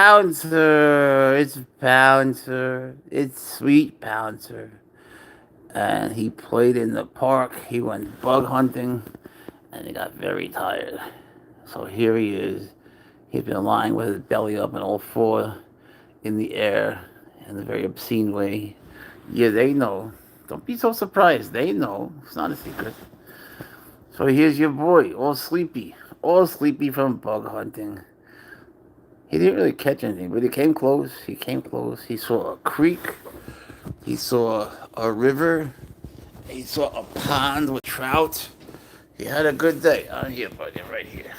Pouncer. It's sweet Pouncer. And he played in the park. He went bug hunting, and he got very tired. So here he is. He's been lying with his belly up and all four in the air in a very obscene way. Yeah, they know. Don't be so surprised. They know. It's not a secret. So here's your boy, all sleepy from bug hunting. He didn't really catch anything, but he came close. He came close. He saw a creek. He saw a river. He saw a pond with trout. He had a good day. On here, buddy, right here.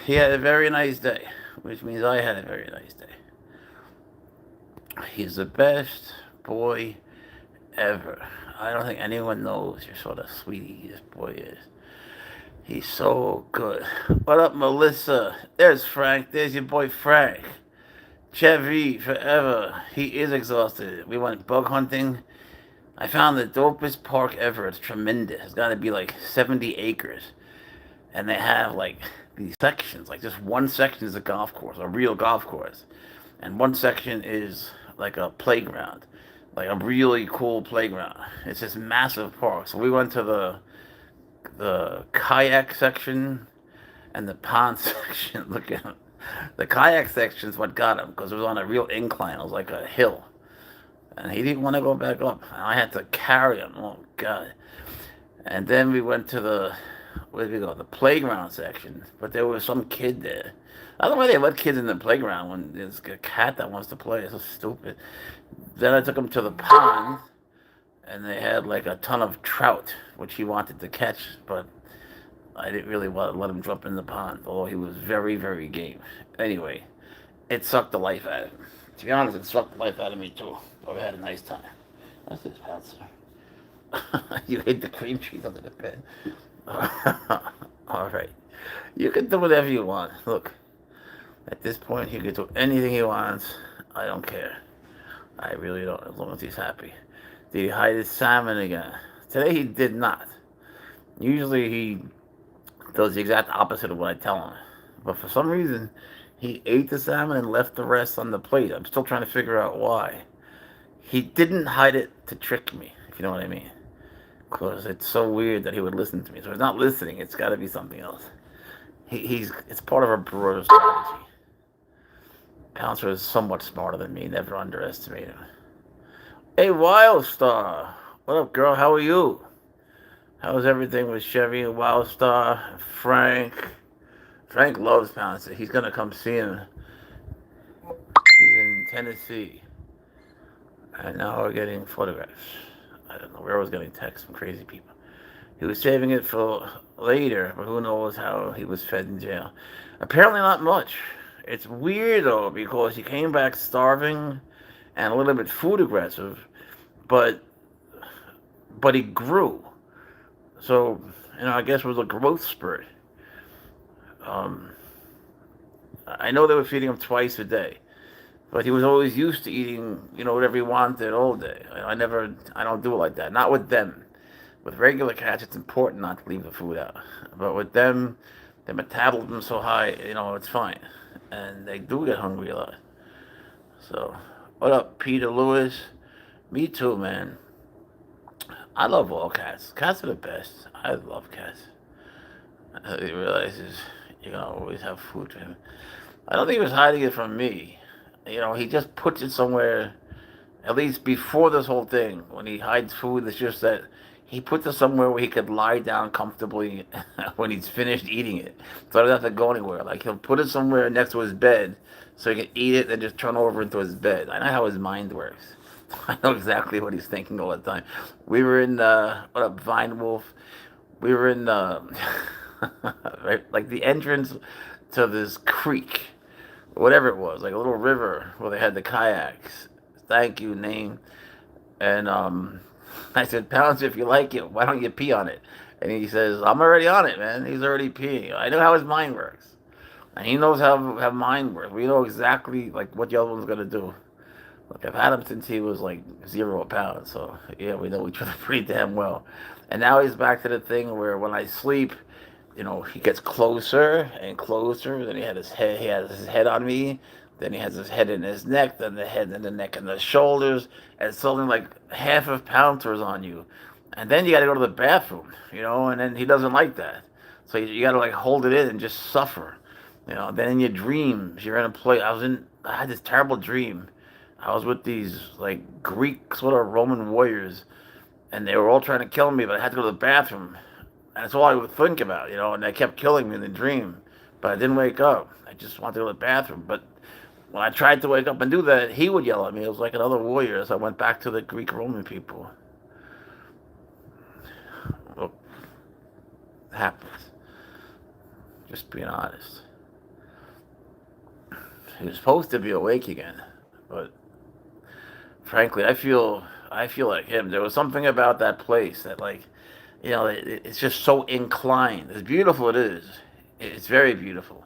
He had a very nice day, which means I had a very nice day. He's the best boy ever. I don't think anyone knows just what a sweetie this boy is. He's so good. What up, Melissa? There's Frank. There's your boy Frank. Chevy forever. He is exhausted. We went bug hunting. I found the dopest park ever. It's tremendous. It's got to be like 70 acres. And they have like these sections. Like just one section is a golf course, a real golf course. And one section is like a playground. Like a really cool playground. It's this massive park. So we went to the kayak section and the pond section. Look at him. The kayak section is what got him because it was on a real incline. It was like a hill. And he didn't want to go back up. I had to carry him. Oh, God. And then we went to where did we go? The playground section. But there was some kid there. I don't know why they let kids in the playground when there's a cat that wants to play. It's so stupid. Then I took him to the pond, and they had like a ton of trout, which he wanted to catch, but I didn't really want to let him jump in the pond, although he was very, very game. Anyway, it sucked the life out of him. To be honest, it sucked the life out of me too. But we had a nice time. That's his Pouncer. You hid the cream cheese under the bed. All right. You can do whatever you want. Look, at this point, he can do anything he wants. I don't care. I really don't, as long as he's happy. Did he hide his salmon again? Today he did not. Usually he does the exact opposite of what I tell him. But for some reason, he ate the salmon and left the rest on the plate. I'm still trying to figure out why. He didn't hide it to trick me, if you know what I mean. Because it's so weird that he would listen to me. So he's not listening. It's got to be something else. It's part of our broader strategy. Pouncer is somewhat smarter than me. Never underestimate him. Hey, Wildstar. What up, girl? How are you? How's everything with Chevy and Wildstar? Frank. Frank loves Pouncer. He's going to come see him. He's in Tennessee. And now we're getting photographs. I don't know. We're always getting texts from crazy people. He was saving it for later, but who knows how he was fed in jail. Apparently not much. It's weird, though, because he came back starving and a little bit food aggressive, but he grew. So, I guess it was a growth spurt. I know they were feeding him twice a day, but he was always used to eating, whatever he wanted all day. I don't do it like that. Not with them. With regular cats, it's important not to leave the food out. But with them, their metabolism's so high, it's fine. And they do get hungry a lot. So, what up, Peter Lewis? Me too, man. I love all cats. Cats are the best. I love cats. He realizes you're going to always have food for him. I don't think he was hiding it from me. He just puts it somewhere, at least before this whole thing. When he hides food, it's just that he puts it somewhere where he could lie down comfortably when he's finished eating it. So I don't have to go anywhere. Like, he'll put it somewhere next to his bed so he can eat it and just turn over into his bed. I know how his mind works. I know exactly what he's thinking all the time. We were in, what up, Vine Wolf? We were in, right, like the entrance to this creek, whatever it was, like a little river where they had the kayaks. Thank you, name. And I said, Pounce, if you like it, why don't you pee on it? And he says, I'm already on it, man. He's already peeing. I know how his mind works. And he knows how mind works. We know exactly like what the other one's gonna do. Look, I've had him since he was like 0 pounds, so yeah, we know each other pretty damn well. And now he's back to the thing where when I sleep, he gets closer and closer. Then he has his head on me. Then he has his head in his neck. Then the head and the neck and the shoulders. And suddenly, like half of Pouncer's on you. And then you got to go to the bathroom, And then he doesn't like that, so you got to like hold it in and just suffer, Then in your dreams, you're in a place. I had this terrible dream. I was with these like Greek sort of Roman warriors, and they were all trying to kill me, but I had to go to the bathroom. And that's all I would think about, and they kept killing me in the dream. But I didn't wake up. I just wanted to go to the bathroom. But when I tried to wake up and do that, he would yell at me. It was like another warrior. So I went back to the Greek Roman people. Well, it happens. Just being honest. He was supposed to be awake again, but frankly, I feel like him. There was something about that place that like it's just so inclined. As beautiful it is, it's very beautiful.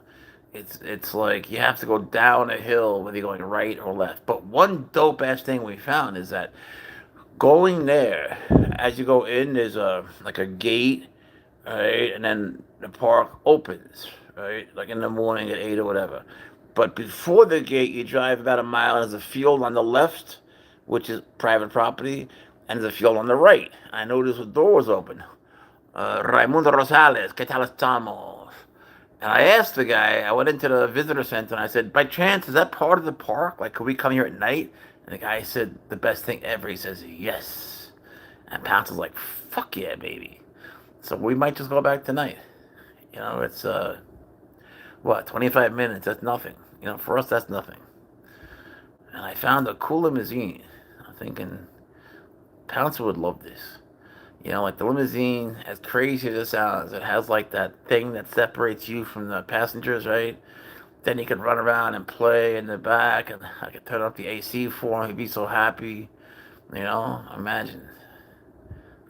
It's like you have to go down a hill whether you're going right or left. But one dope ass thing we found is that going there, as you go in, there's a like a gate, right, and then the park opens, right, like in the morning at 8 or whatever. But before the gate, you drive about a mile, and there's a field on the left, which is private property, and there's a field on the right. I noticed the door was open. Raimundo Rosales, ¿qué tal estamos? And I asked the guy, I went into the visitor center and I said, by chance, is that part of the park? Like, could we come here at night? And the guy said, the best thing ever. He says, yes. And Pounce was like, fuck yeah, baby. So we might just go back tonight. It's, 25 minutes? That's nothing. For us, that's nothing. And I found a cool limousine. I'm thinking, Pouncer would love this. Like the limousine, as crazy as it sounds, it has like that thing that separates you from the passengers, right? Then you could run around and play in the back, and I could turn up the AC for him. He'd be so happy. Imagine.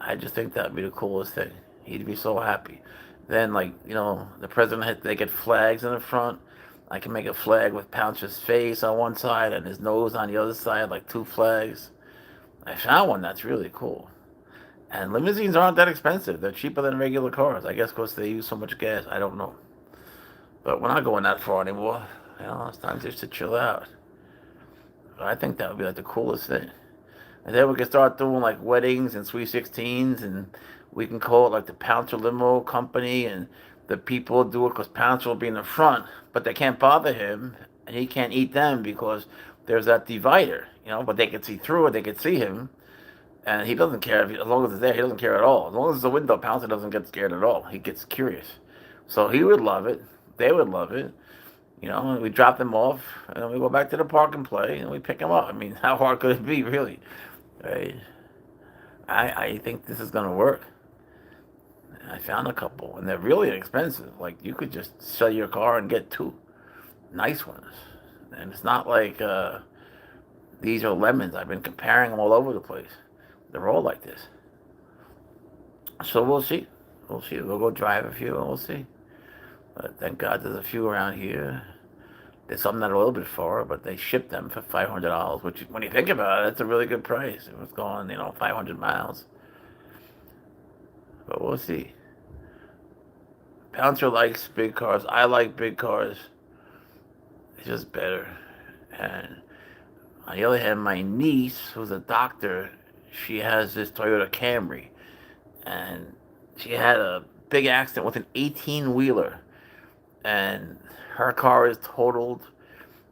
I just think that'd be the coolest thing. He'd be so happy. Then, like, the president, they get flags in the front. I can make a flag with Pouncer's face on one side and his nose on the other side, like two flags. I found one that's really cool. And limousines aren't that expensive. They're cheaper than regular cars. I guess because they use so much gas. I don't know. But we're not going that far anymore. It's time just to chill out. But I think that would be like the coolest thing. And then we can start doing like weddings and sweet 16s, and we can call it like the Pouncer Limo Company, and the people do it because Pouncer will be in the front, but they can't bother him, and he can't eat them because there's that divider, but they can see through it, they can see him, and he doesn't care as long as it's there. He doesn't care at all. As long as it's a window, Pouncer doesn't get scared at all. He gets curious, so he would love it. They would love it. We drop them off, and then we go back to the park and play, and we pick them up. I mean, how hard could it be, really? Right? I think this is gonna work. I found a couple, and they're really expensive. Like you could just sell your car and get two nice ones, and it's not like these are lemons. I've been comparing them all over the place. They're all like this. So we'll see. We'll see. We'll go drive a few, and we'll see. But thank God there's a few around here. There's some that are a little bit far, but they ship them for $500, which, when you think about it, it's a really good price. It was going, 500 miles. But we'll see. Pouncer likes big cars. I like big cars. It's just better. And on the other hand, my niece, who's a doctor, she has this Toyota Camry. And she had a big accident with an 18-wheeler. And her car is totaled,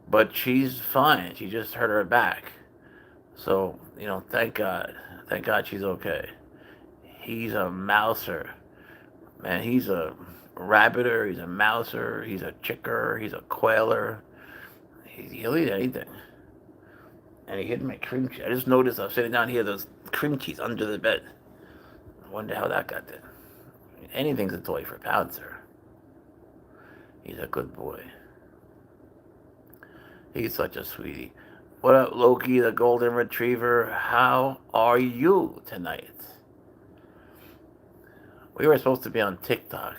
but she's fine. She just hurt her back. So, thank God. Thank God she's okay. He's a mouser. Man, he's a rabbiter, he's a mouser, he's a chicker, he's a quailer. He'll eat anything. And he hid my cream cheese. I just noticed I'm sitting down here, there's cream cheese under the bed. I wonder how that got there. Anything's a toy for Pouncer. He's a good boy. He's such a sweetie. What up, Loki, the golden retriever? How are you tonight? We were supposed to be on TikTok,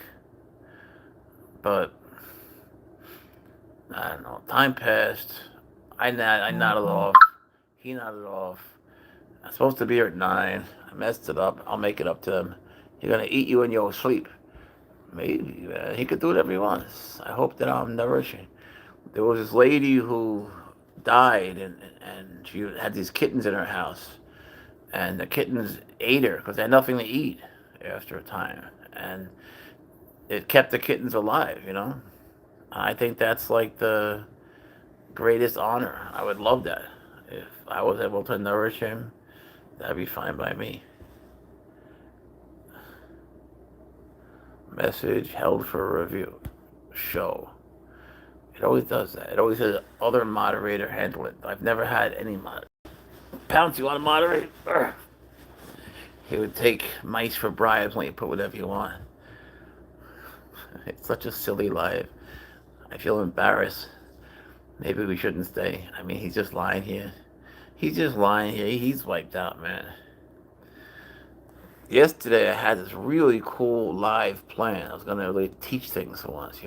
but I don't know. Time passed. I nodded off. He nodded off. I'm supposed to be here at 9. I messed it up. I'll make it up to them. You're gonna eat you in your sleep. Maybe, man. He could do whatever he wants. I hope that I'm nourishing. There was this lady who died, and she had these kittens in her house, and the kittens ate her because they had nothing to eat after a time, and it kept the kittens alive. I think that's like the greatest honor. I would love that. If I was able to nourish him, that'd be fine by me. Message held for review. Show. It always does that. It always says other moderator handle it. I've never had any mod. Pounce, you want to moderate? Urgh. He would take mice for bribes when you put whatever you want. It's such a silly life. I feel embarrassed. Maybe we shouldn't stay. I mean, he's just lying here. He's just lying here. He's wiped out, man. Yesterday, I had this really cool live plan. I was going to really teach things for once.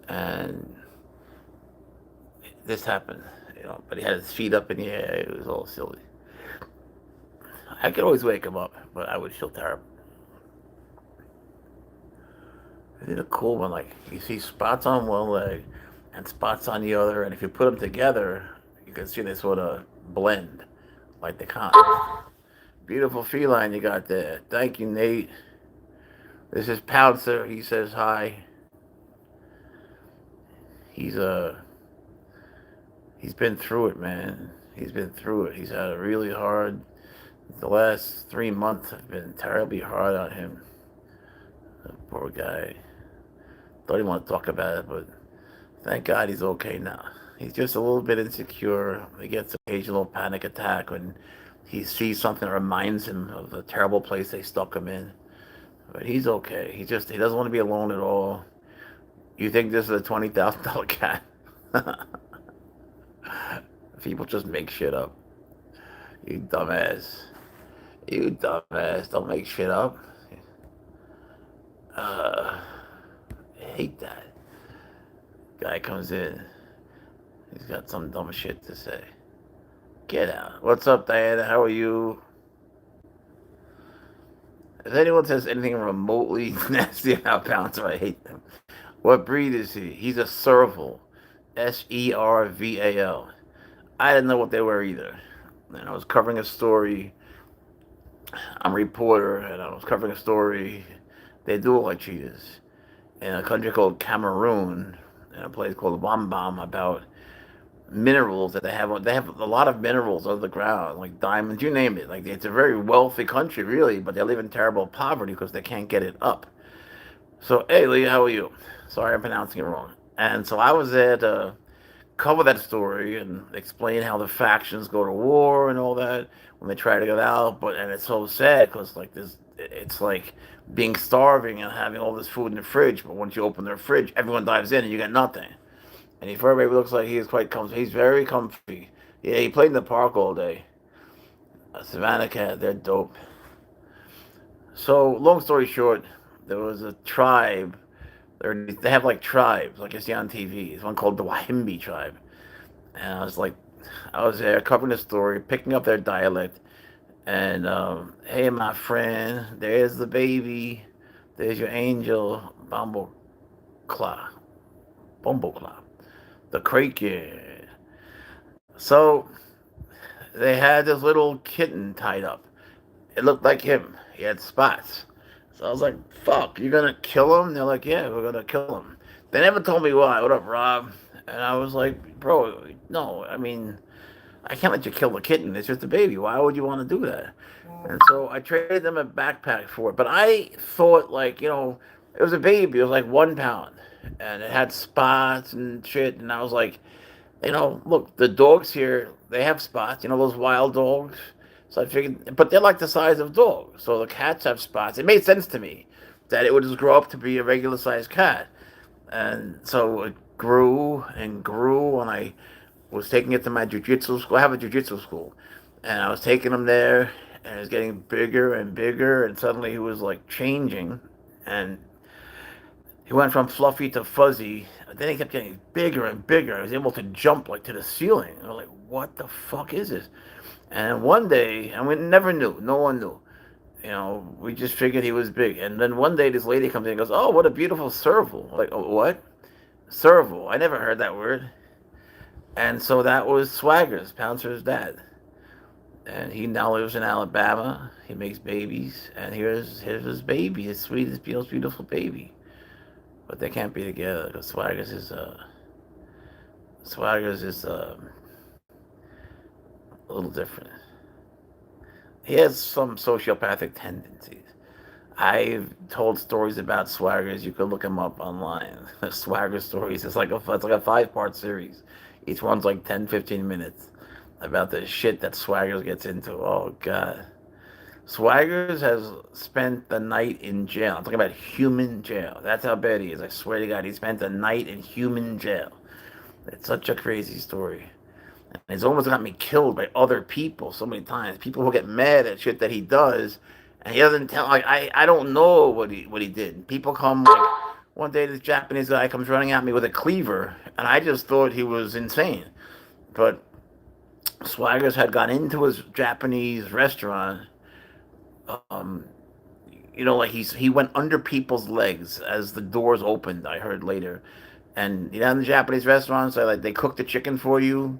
And this happened. But he had his feet up in the air. It was all silly. I could always wake him up, but I would feel terrible. I did a cool one. Like, you see spots on one leg and spots on the other, and if you put them together, you can see they sort of blend, like the con. Beautiful feline you got there. Thank you, Nate. This is Pouncer. He says hi. He's been through it, man. He's been through it. He's had a really hard. The last 3 months have been terribly hard on him. The poor guy. Don't even want to talk about it, but thank God he's okay now. He's just a little bit insecure. He gets an occasional panic attack when he sees something that reminds him of the terrible place they stuck him in. But he's okay. He doesn't want to be alone at all. You think this is a $20,000 cat? People just make shit up. You dumbass. You dumbass. Don't make shit up. I hate that. Guy comes in. He's got some dumb shit to say. Get out. What's up, Diana? How are you? If anyone says anything remotely nasty about Pouncer, I hate them. What breed is he? He's a serval. Serval. I didn't know what they were either. And I was covering a story. I'm a reporter, and I was covering a story. They do look like cheetahs. In a country called Cameroon, in a place called Wambam, about minerals that they have. They have a lot of minerals under the ground, like diamonds, you name it. Like, it's a very wealthy country, really, but they live in terrible poverty because they can't get it up. So, hey, Lee, how are you? Sorry, I'm pronouncing it wrong. And so I was there to cover that story and explain how the factions go to war and all that when they try to get out. And it's so sad because it's like being starving and having all this food in the fridge. But once you open their fridge, everyone dives in and you get nothing. And he fur baby looks like he is quite comfy. He's very comfy. Yeah, he played in the park all day. A Savannah cat, they're dope. So, long story short, there was a tribe. They have like tribes, like you see on TV. There's one called the Wahimbi tribe. And I was there covering the story, picking up their dialect. And, hey, my friend, there's the baby. There's your angel, Bumbleclaw. Bumbleclaw. The cricket. So, they had this little kitten tied up. It looked like him. He had spots. So I was like, fuck, you're going to kill him? They're like, yeah, we're going to kill him. They never told me why. What up, Rob? And I was like, bro, no, I mean, I can't let you kill the kitten. It's just a baby. Why would you want to do that? And so I traded them a backpack for it. But I thought, it was a baby. It was like 1 pound. And it had spots and shit. And I was like, look, the dogs here, they have spots. Those wild dogs. So I figured, but they're like the size of dogs. So the cats have spots. It made sense to me that it would just grow up to be a regular sized cat. And so it grew and grew, and I was taking it to my jiu-jitsu school. I have a jiu-jitsu school. And I was taking him there, and it was getting bigger and bigger, and suddenly he was like changing. And he went from fluffy to fuzzy. Then he kept getting bigger and bigger. I was able to jump like to the ceiling. I was like, what the fuck is this? And one day, and we never knew, no one knew. We just figured he was big. And then one day this lady comes in and goes, "Oh, what a beautiful serval!" Like, oh, what? Serval? I never heard that word. And so that was Swagger's, Pouncer's dad. And he now lives in Alabama. He makes babies, and here's his baby, his sweetest, most beautiful baby. But they can't be together because Swagger's is a little different. He has some sociopathic tendencies. I've told stories about Swaggers. You could look him up online. Swagger stories. It's like a 5-part series. Each one's like 10, 15 minutes about the shit that Swaggers gets into. Oh God. Swaggers has spent the night in jail. I'm talking about human jail. That's how bad he is. I swear to God, he spent a night in human jail. It's such a crazy story. And he's almost got me killed by other people so many times. People who get mad at shit that he does, and he doesn't tell. Like I don't know what he did. People come like one day. This Japanese guy comes running at me with a cleaver, and I just thought he was insane. But Swaggers had gone into his Japanese restaurant. Um, like he went under people's legs as the doors opened. I heard later, and in the Japanese restaurants, they cook the chicken for you.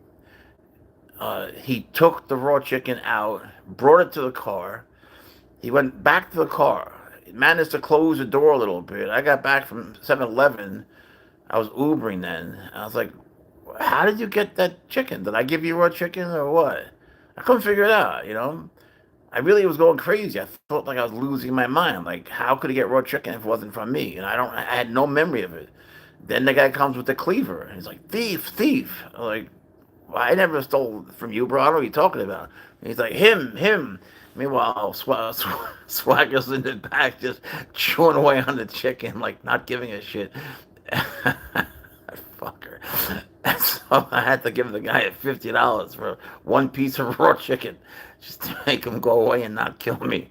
He took the raw chicken out, brought it to the car. He went back to the car. He managed to close the door a little bit. I got back from 7-Eleven. I was Ubering then. I was like, how did you get that chicken? Did I give you raw chicken or what? I couldn't figure it out. I really was going crazy. I felt like I was losing my mind. Like, how could he get raw chicken if it wasn't from me? And I had no memory of it. Then the guy comes with the cleaver. And he's like, thief, thief. I'm like, well, I never stole from you, bro. What are you talking about? And he's like, him. Meanwhile, Swagger's in the back just chewing away on the chicken, like not giving a shit. Fucker. So I had to give the guy $50 for one piece of raw chicken just to make him go away and not kill me.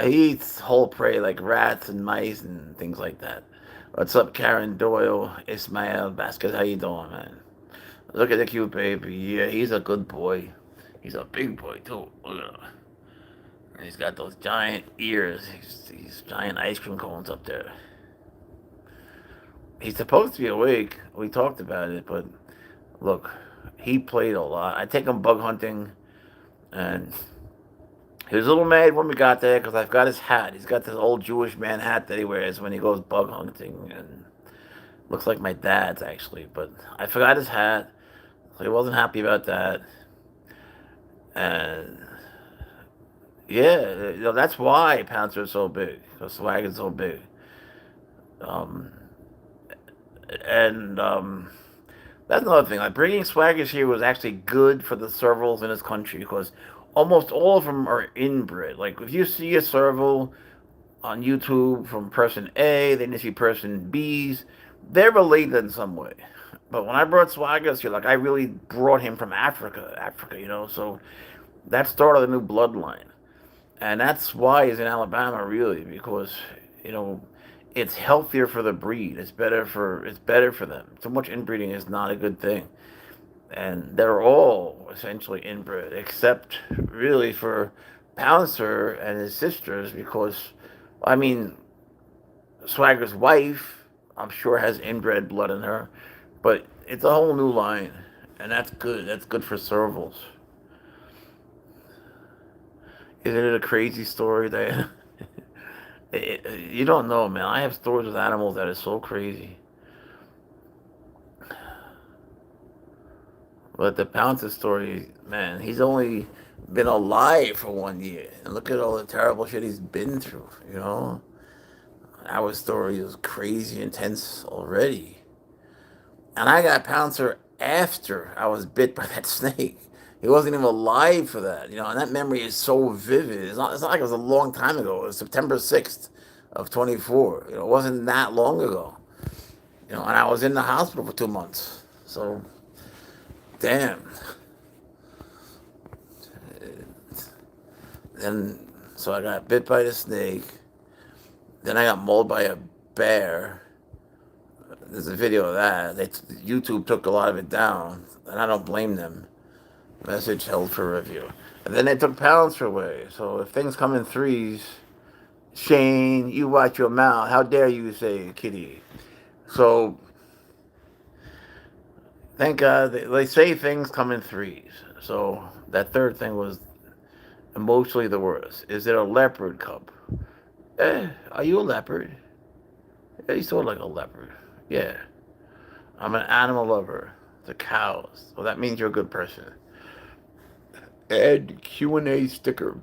He eats whole prey like rats and mice and things like that. What's up, Karen Doyle, Ismail Basket? How you doing, man? Look at the cute baby. Yeah, he's a good boy. He's a big boy too. Look at him. And he's got those giant ears. These giant ice cream cones up there. He's supposed to be awake. We talked about it, but look, he played a lot. I take him bug hunting, and he was a little mad when we got there because I've got his hat. He's got this old Jewish man hat that he wears when he goes bug hunting, and looks like my dad's actually. But I forgot his hat, so he wasn't happy about that. And yeah, that's why Pouncer is so big. Because Swag is so big. Um, and that's another thing. Like bringing Swaggers here was actually good for the servals in this country because almost all of them are inbred. Like if you see a serval on YouTube from person A, then you see person B's, they're related in some way. But when I brought Swaggers here, like I really brought him from Africa. So that started a new bloodline. And that's why he's in Alabama, really, because you know it's healthier for the breed. It's better for them. Too much inbreeding is not a good thing, and they're all essentially inbred, except really for Pouncer and his sisters, because I mean, Swagger's wife, I'm sure, has inbred blood in her, but it's a whole new line, and that's good. That's good for servals. Isn't it a crazy story that you don't know, man? I have stories with animals that are so crazy. But the Pouncer story, man, he's only been alive for 1 year, and look at all the terrible shit he's been through. Our story is crazy intense already, and I got Pouncer after I was bit by that snake. He wasn't even alive for that, and that memory is so vivid. It's not like it was a long time ago. It was September 6th of 24. It wasn't that long ago. And I was in the hospital for 2 months. So, damn. Then, so I got bit by the snake. Then I got mauled by a bear. There's a video of that. YouTube took a lot of it down, and I don't blame them. Message held for review. And then they took Pouncer away. So if things come in threes, Shane, you watch your mouth. How dare you say kitty? So thank God they say things come in threes. So that third thing was emotionally the worst. Is it a leopard cub? Are you a leopard? Yeah, you sort of like a leopard. Yeah. I'm an animal lover. The cows. Well, that means you're a good person. Add Q&A sticker.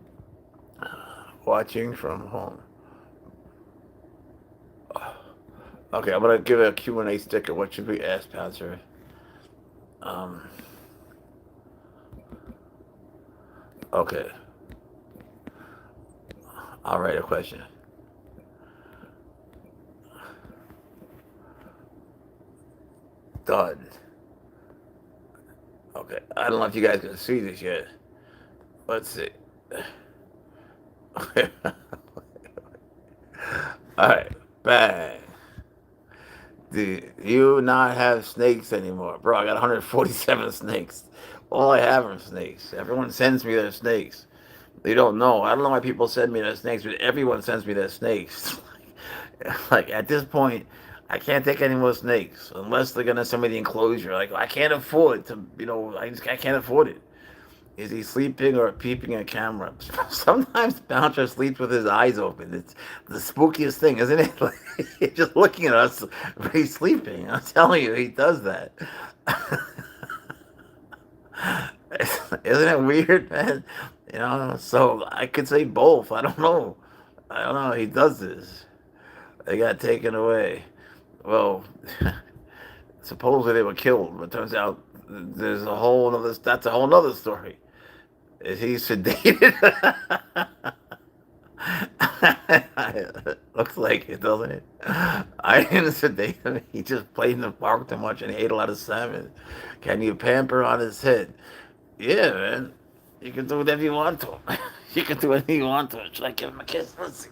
Watching from home. Okay, I'm gonna give it a Q&A sticker. What should we ask, Pouncer? Um. Okay. I'll write a question. Done. Okay. I don't know if you guys can see this yet. Let's see. Alright. Bang. Do you not have snakes anymore? Bro, I got 147 snakes. All I have are snakes. Everyone sends me their snakes. They don't know. I don't know why people send me their snakes, but everyone sends me their snakes. Like, at this point, I can't take any more snakes unless they're gonna send me the enclosure. Like, I can't afford to, I can't afford it. Is he sleeping or peeping at camera? Sometimes Bouncer sleeps with his eyes open. It's the spookiest thing, isn't it? Like, he's just looking at us, but he's sleeping. I'm telling you, he does that. Isn't it weird, man? So I could say both. I don't know. I don't know. He does this. They got taken away. Well, supposedly they were killed, but turns out there's a whole other. That's a whole other story. Is he sedated? Looks like it, doesn't it? I didn't sedate him. He just played in the park too much and he ate a lot of salmon. Can you pamper on his head? Yeah, man. You can do whatever you want to him. You can do whatever you want to him. Should I give him a kiss? Let's see.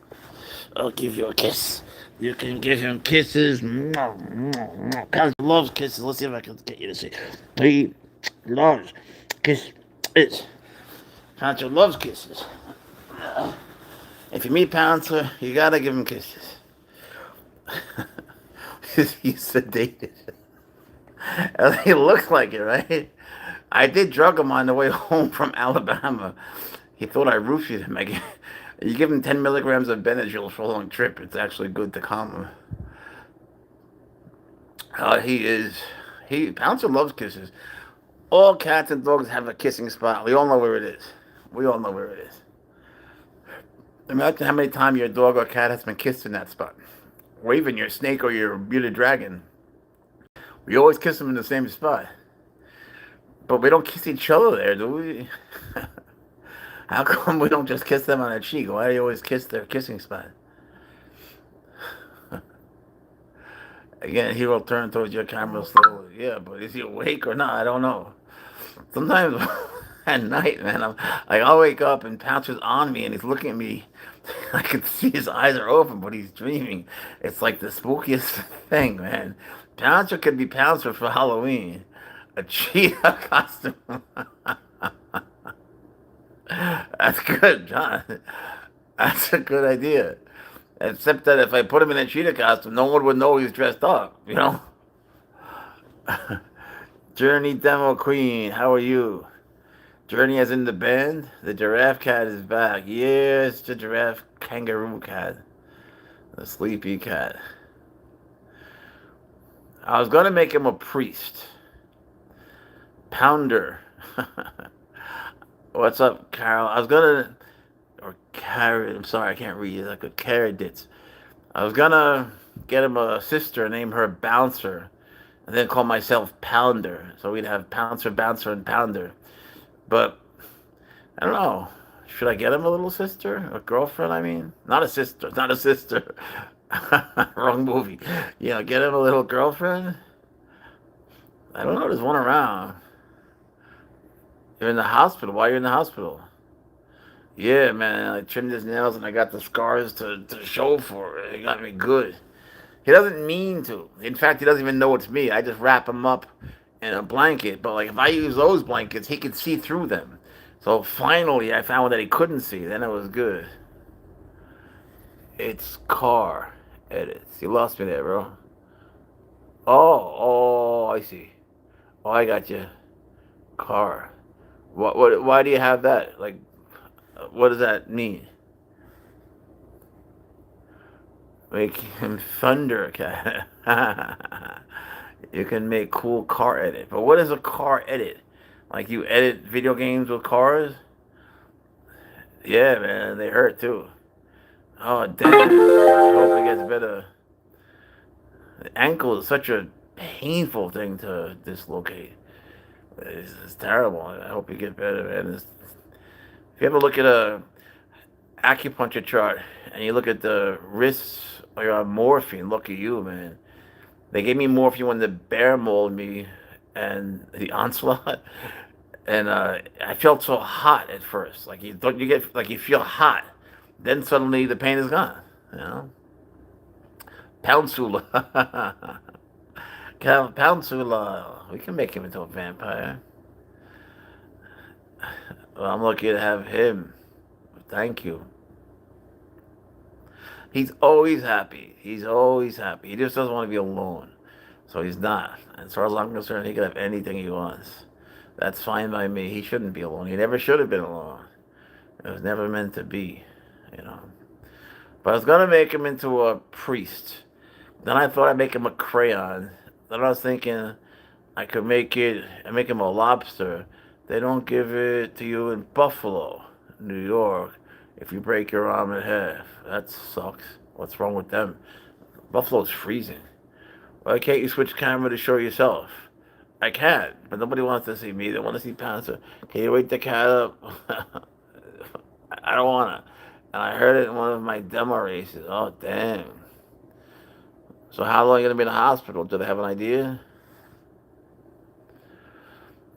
I'll give you a kiss. You can give him kisses. Pounce loves kisses. Let's see if I can get you to say. He loves kisses. Pouncer loves kisses. If you meet Pouncer, you gotta give him kisses. He's sedated. He looks like it, right? I did drug him on the way home from Alabama. He thought I roofied him. You give him 10 milligrams of Benadryl for a long trip. It's actually good to calm him. He is. Pouncer loves kisses. All cats and dogs have a kissing spot. We all know where it is. We all know where it is. Imagine how many times your dog or cat has been kissed in that spot. Or even your snake or your bearded dragon. We always kiss them in the same spot. But we don't kiss each other there, do we? How come we don't just kiss them on the cheek? Why do you always kiss their kissing spot? Again, he will turn towards your camera slowly. Yeah, but is he awake or not? I don't know. Sometimes at night, man, I'll wake up and Pouncer's on me and he's looking at me. I can see his eyes are open, but he's dreaming. It's like the spookiest thing, man. Pouncer could be Pouncer for Halloween. A cheetah costume. That's good, John. That's a good idea. Except that if I put him in a cheetah costume, no one would know he's dressed up. Journey Demo Queen, how are you? Journey as in the band? The giraffe cat is back. Yes, the giraffe kangaroo cat. The sleepy cat. I was going to make him a priest. Pounder. What's up, Carol? I was going to... Or carrot. I'm sorry, I can't read it. Like a carrot. I was going to get him a sister, name her Bouncer, and then call myself Pounder. So we'd have Pouncer, Bouncer, and Pounder. But, I don't know. Should I get him a little sister? A girlfriend, I mean? Not a sister. Not a sister. Wrong movie. Get him a little girlfriend? I don't know. There's one around. You're in the hospital. Why are you in the hospital? Yeah, man. I trimmed his nails and I got the scars to show for it. It got me good. He doesn't mean to. In fact, he doesn't even know it's me. I just wrap him up in a blanket. But like if I use those blankets, he could see through them. So finally, I found that he couldn't see. Then it was good. It's car edits. You lost me there, bro. I see. Oh, I got you. Car. What? Why do you have that? Like, what does that mean? Make him Thunder Cat. You can make cool car edit. But what is a car edit? Like you edit video games with cars? Yeah, man, they hurt too. Oh, damn. I hope it gets better. The ankle is such a painful thing to dislocate. It's terrible. I hope you get better, man. If you ever look at a acupuncture chart and you look at the wrists or you're on morphine, look at you, man. They gave me morphine when the bear mauled me and the onslaught. And I felt so hot at first. Like you get like you feel hot. Then suddenly the pain is gone. You know? Pouncula. Pouncula. We can make him into a vampire. Well, I'm lucky to have him. Thank you. He's always happy. He's always happy. He just doesn't want to be alone. So he's not. As far as I'm concerned, he can have anything he wants. That's fine by me. He shouldn't be alone. He never should have been alone. It was never meant to be, you know. But I was gonna make him into a priest. Then I thought I'd make him a crayon. Then I was thinking I could make him a lobster. They don't give it to you in Buffalo, New York, if you break your arm in half. That sucks. What's wrong with them? Buffalo's freezing. Why can't you switch camera to show yourself? I can, but nobody wants to see me. They want to see Pouncer. Can you wake the cat up? I don't want to. And I heard it in one of my demo races. Oh, damn. So how long are you going to be in the hospital? Do they have an idea?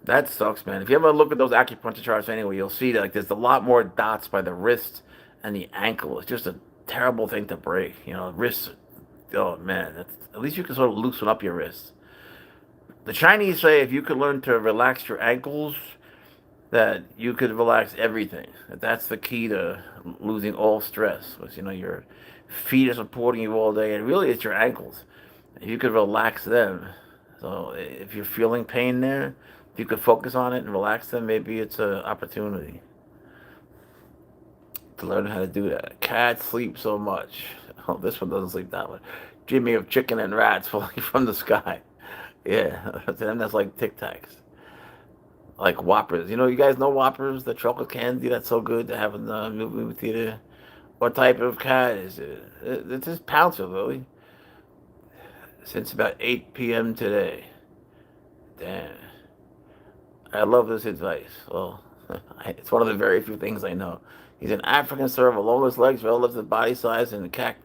That sucks, man. If you ever look at those acupuncture charts anyway, you'll see that like there's a lot more dots by the wrist and the ankle. It's just a terrible thing to break. You know, wrists. Oh man, at least you can sort of loosen up your wrists. The Chinese say if you could learn to relax your ankles, that you could relax everything. That's the key to losing all stress. Because, you know, your feet are supporting you all day, and really it's your ankles. If you could relax them, so if you're feeling pain there, if you could focus on it and relax them, maybe it's an opportunity to learn how to do that. Cats sleep so much. Oh, this one doesn't sleep that much. Jimmy of chicken and rats falling from the sky. Yeah, to them that's like Tic Tacs. Like Whoppers. You know, you guys know Whoppers, the chocolate candy that's so good to have in the movie theater? What type of cat is it? It's just Pouncer, Lily. Since about 8 p.m. today. Damn. I love this advice. Well, it's one of the very few things I know. He's an African Serval, longest legs relative to body size, and the cat.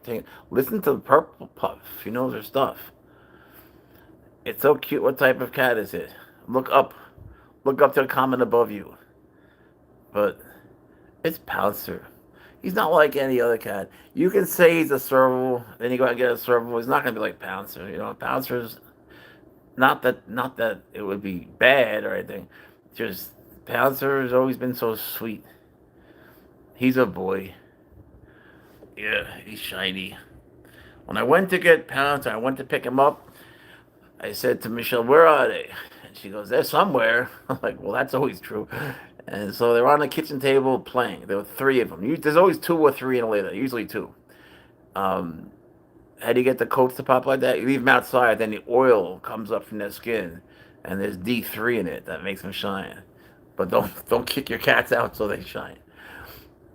Listen to the purple puff. She knows her stuff. It's so cute. What type of cat is it? Look up. Look up to the comment above you. But it's Pouncer. He's not like any other cat. You can say he's a serval, then you go out and get a serval. He's not gonna be like Pouncer. You know, Pouncer's not that it would be bad or anything. Just Pouncer has always been so sweet. He's a boy. Yeah, he's shiny. When I went to get Pouncer, I went to pick him up. I said to Michelle, "Where are they?" And she goes, "They're somewhere." I'm like, "Well, that's always true." And so they were on the kitchen table playing. There were three of them. There's always two or three in a litter, usually two. Um, how do you get the coats to pop like that? You leave them outside, then the oil comes up from their skin, and there's D3 in it that makes them shine. But don't kick your cats out so they shine.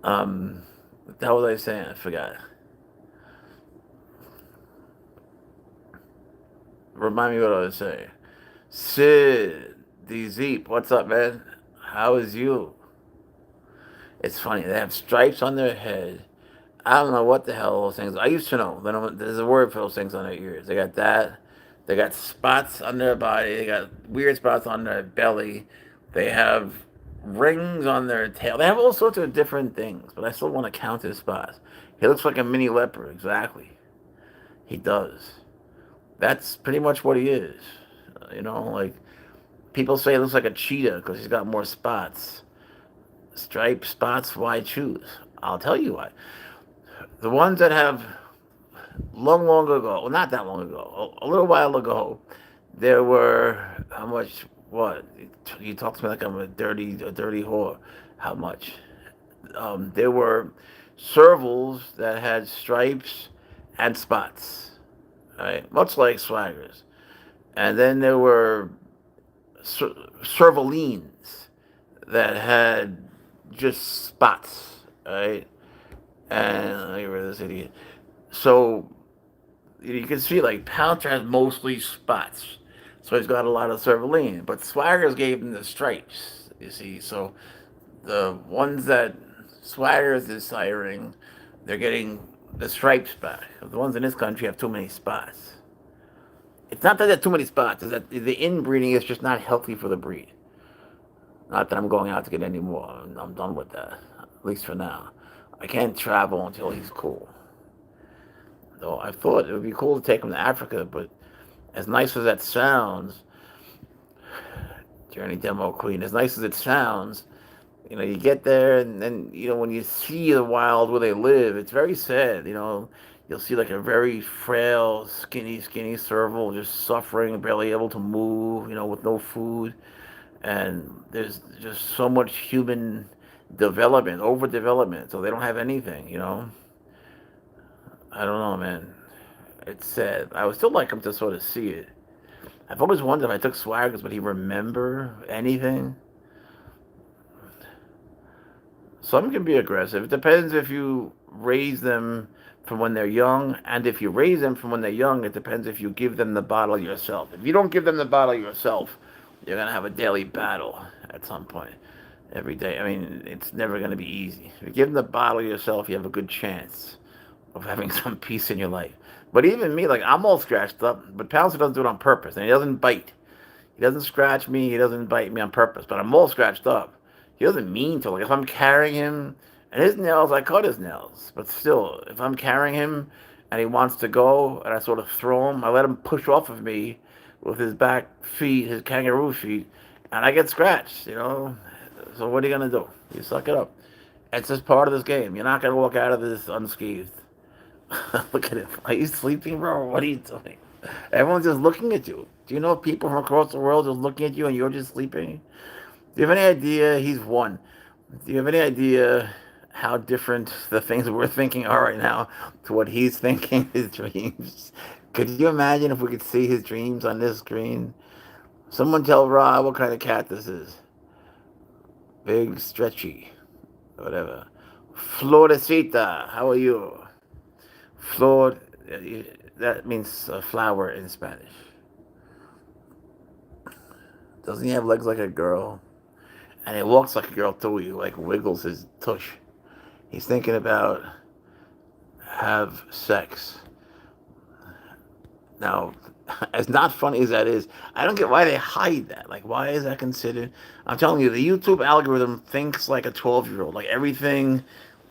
What the hell was I saying? I forgot. Remind me what I was saying. Sid, D Zeep, what's up, man? How is you? It's funny. They have stripes on their head. I don't know what the hell those things. I used to know. There's a word for those things on their ears. They got that. They got spots on their body. They got weird spots on their belly. They have rings on their tail. They have all sorts of different things, but I still want to count his spots. He looks like a mini leopard. Exactly. He does. That's pretty much what he is. You know, like People say it looks like a cheetah because he's got more spots. Stripes, spots, why choose? I'll tell you why. The ones that have long ago, well, not that long ago, a little while ago, there were, how much, what? You talk to me like I'm a dirty whore. How much? There were servals that had stripes and spots, right? Much like swaggers. And then there were servalines that had just spots, right? And let me read this idiot. So you can see like Pouncer has mostly spots, so he's got a lot of servaline. But Swaggers gave him the stripes. You see, so the ones that Swaggers is siring, they're getting the stripes back. The ones in this country have too many spots. It's not that there are too many spots; it's that the inbreeding is just not healthy for the breed. Not that I'm going out to get any more. I'm done with that, at least for now. I can't travel until he's cool. Though I thought it would be cool to take him to Africa, but as nice as that sounds, Journey Demo Queen, as nice as it sounds, you get there and then, when you see the wild where they live, it's very sad, You'll see like a very frail, skinny serval just suffering, barely able to move, with no food. And there's just so much human development, overdevelopment, so they don't have anything. I don't know, man. It's sad. I would still like him to sort of see it. I've always wondered if I took Swaggers, would he remember anything? Some can be aggressive. It depends if you raise them from when they're young, and if you raise them from when they're young, it depends if you give them the bottle yourself. If you don't give them the bottle yourself, you're going to have a daily battle at some point. Every day. I mean, it's never going to be easy. If you give them the bottle yourself, you have a good chance of having some peace in your life. But even me, like, I'm all scratched up, but Pouncer doesn't do it on purpose, and he doesn't bite. He doesn't scratch me, he doesn't bite me on purpose, but I'm all scratched up. He doesn't mean to. Like, if I'm carrying him, and his nails, I cut his nails, but still, if I'm carrying him, and he wants to go, and I sort of throw him, I let him push off of me with his back feet, his kangaroo feet, and I get scratched. So what are you going to do? You suck it up. It's just part of this game. You're not going to walk out of this unscathed. Look at him. Are you sleeping, bro? What are you doing? Everyone's just looking at you. Do you know people from across the world just looking at you and you're just sleeping? Do you have any idea he's one? Do you have any idea how different the things we're thinking are right now to what he's thinking, his dreams? Could you imagine if we could see his dreams on this screen? Someone tell Ra what kind of cat this is. Big, stretchy, whatever. Florecita, how are you? Flor, that means flower in Spanish. Doesn't he have legs like a girl? And he walks like a girl too. He like wiggles his tush. He's thinking about have sex. Now, as not funny as that is, I don't get why they hide that. Like, why is that considered? I'm telling you, the YouTube algorithm thinks like a 12-year-old. Like, everything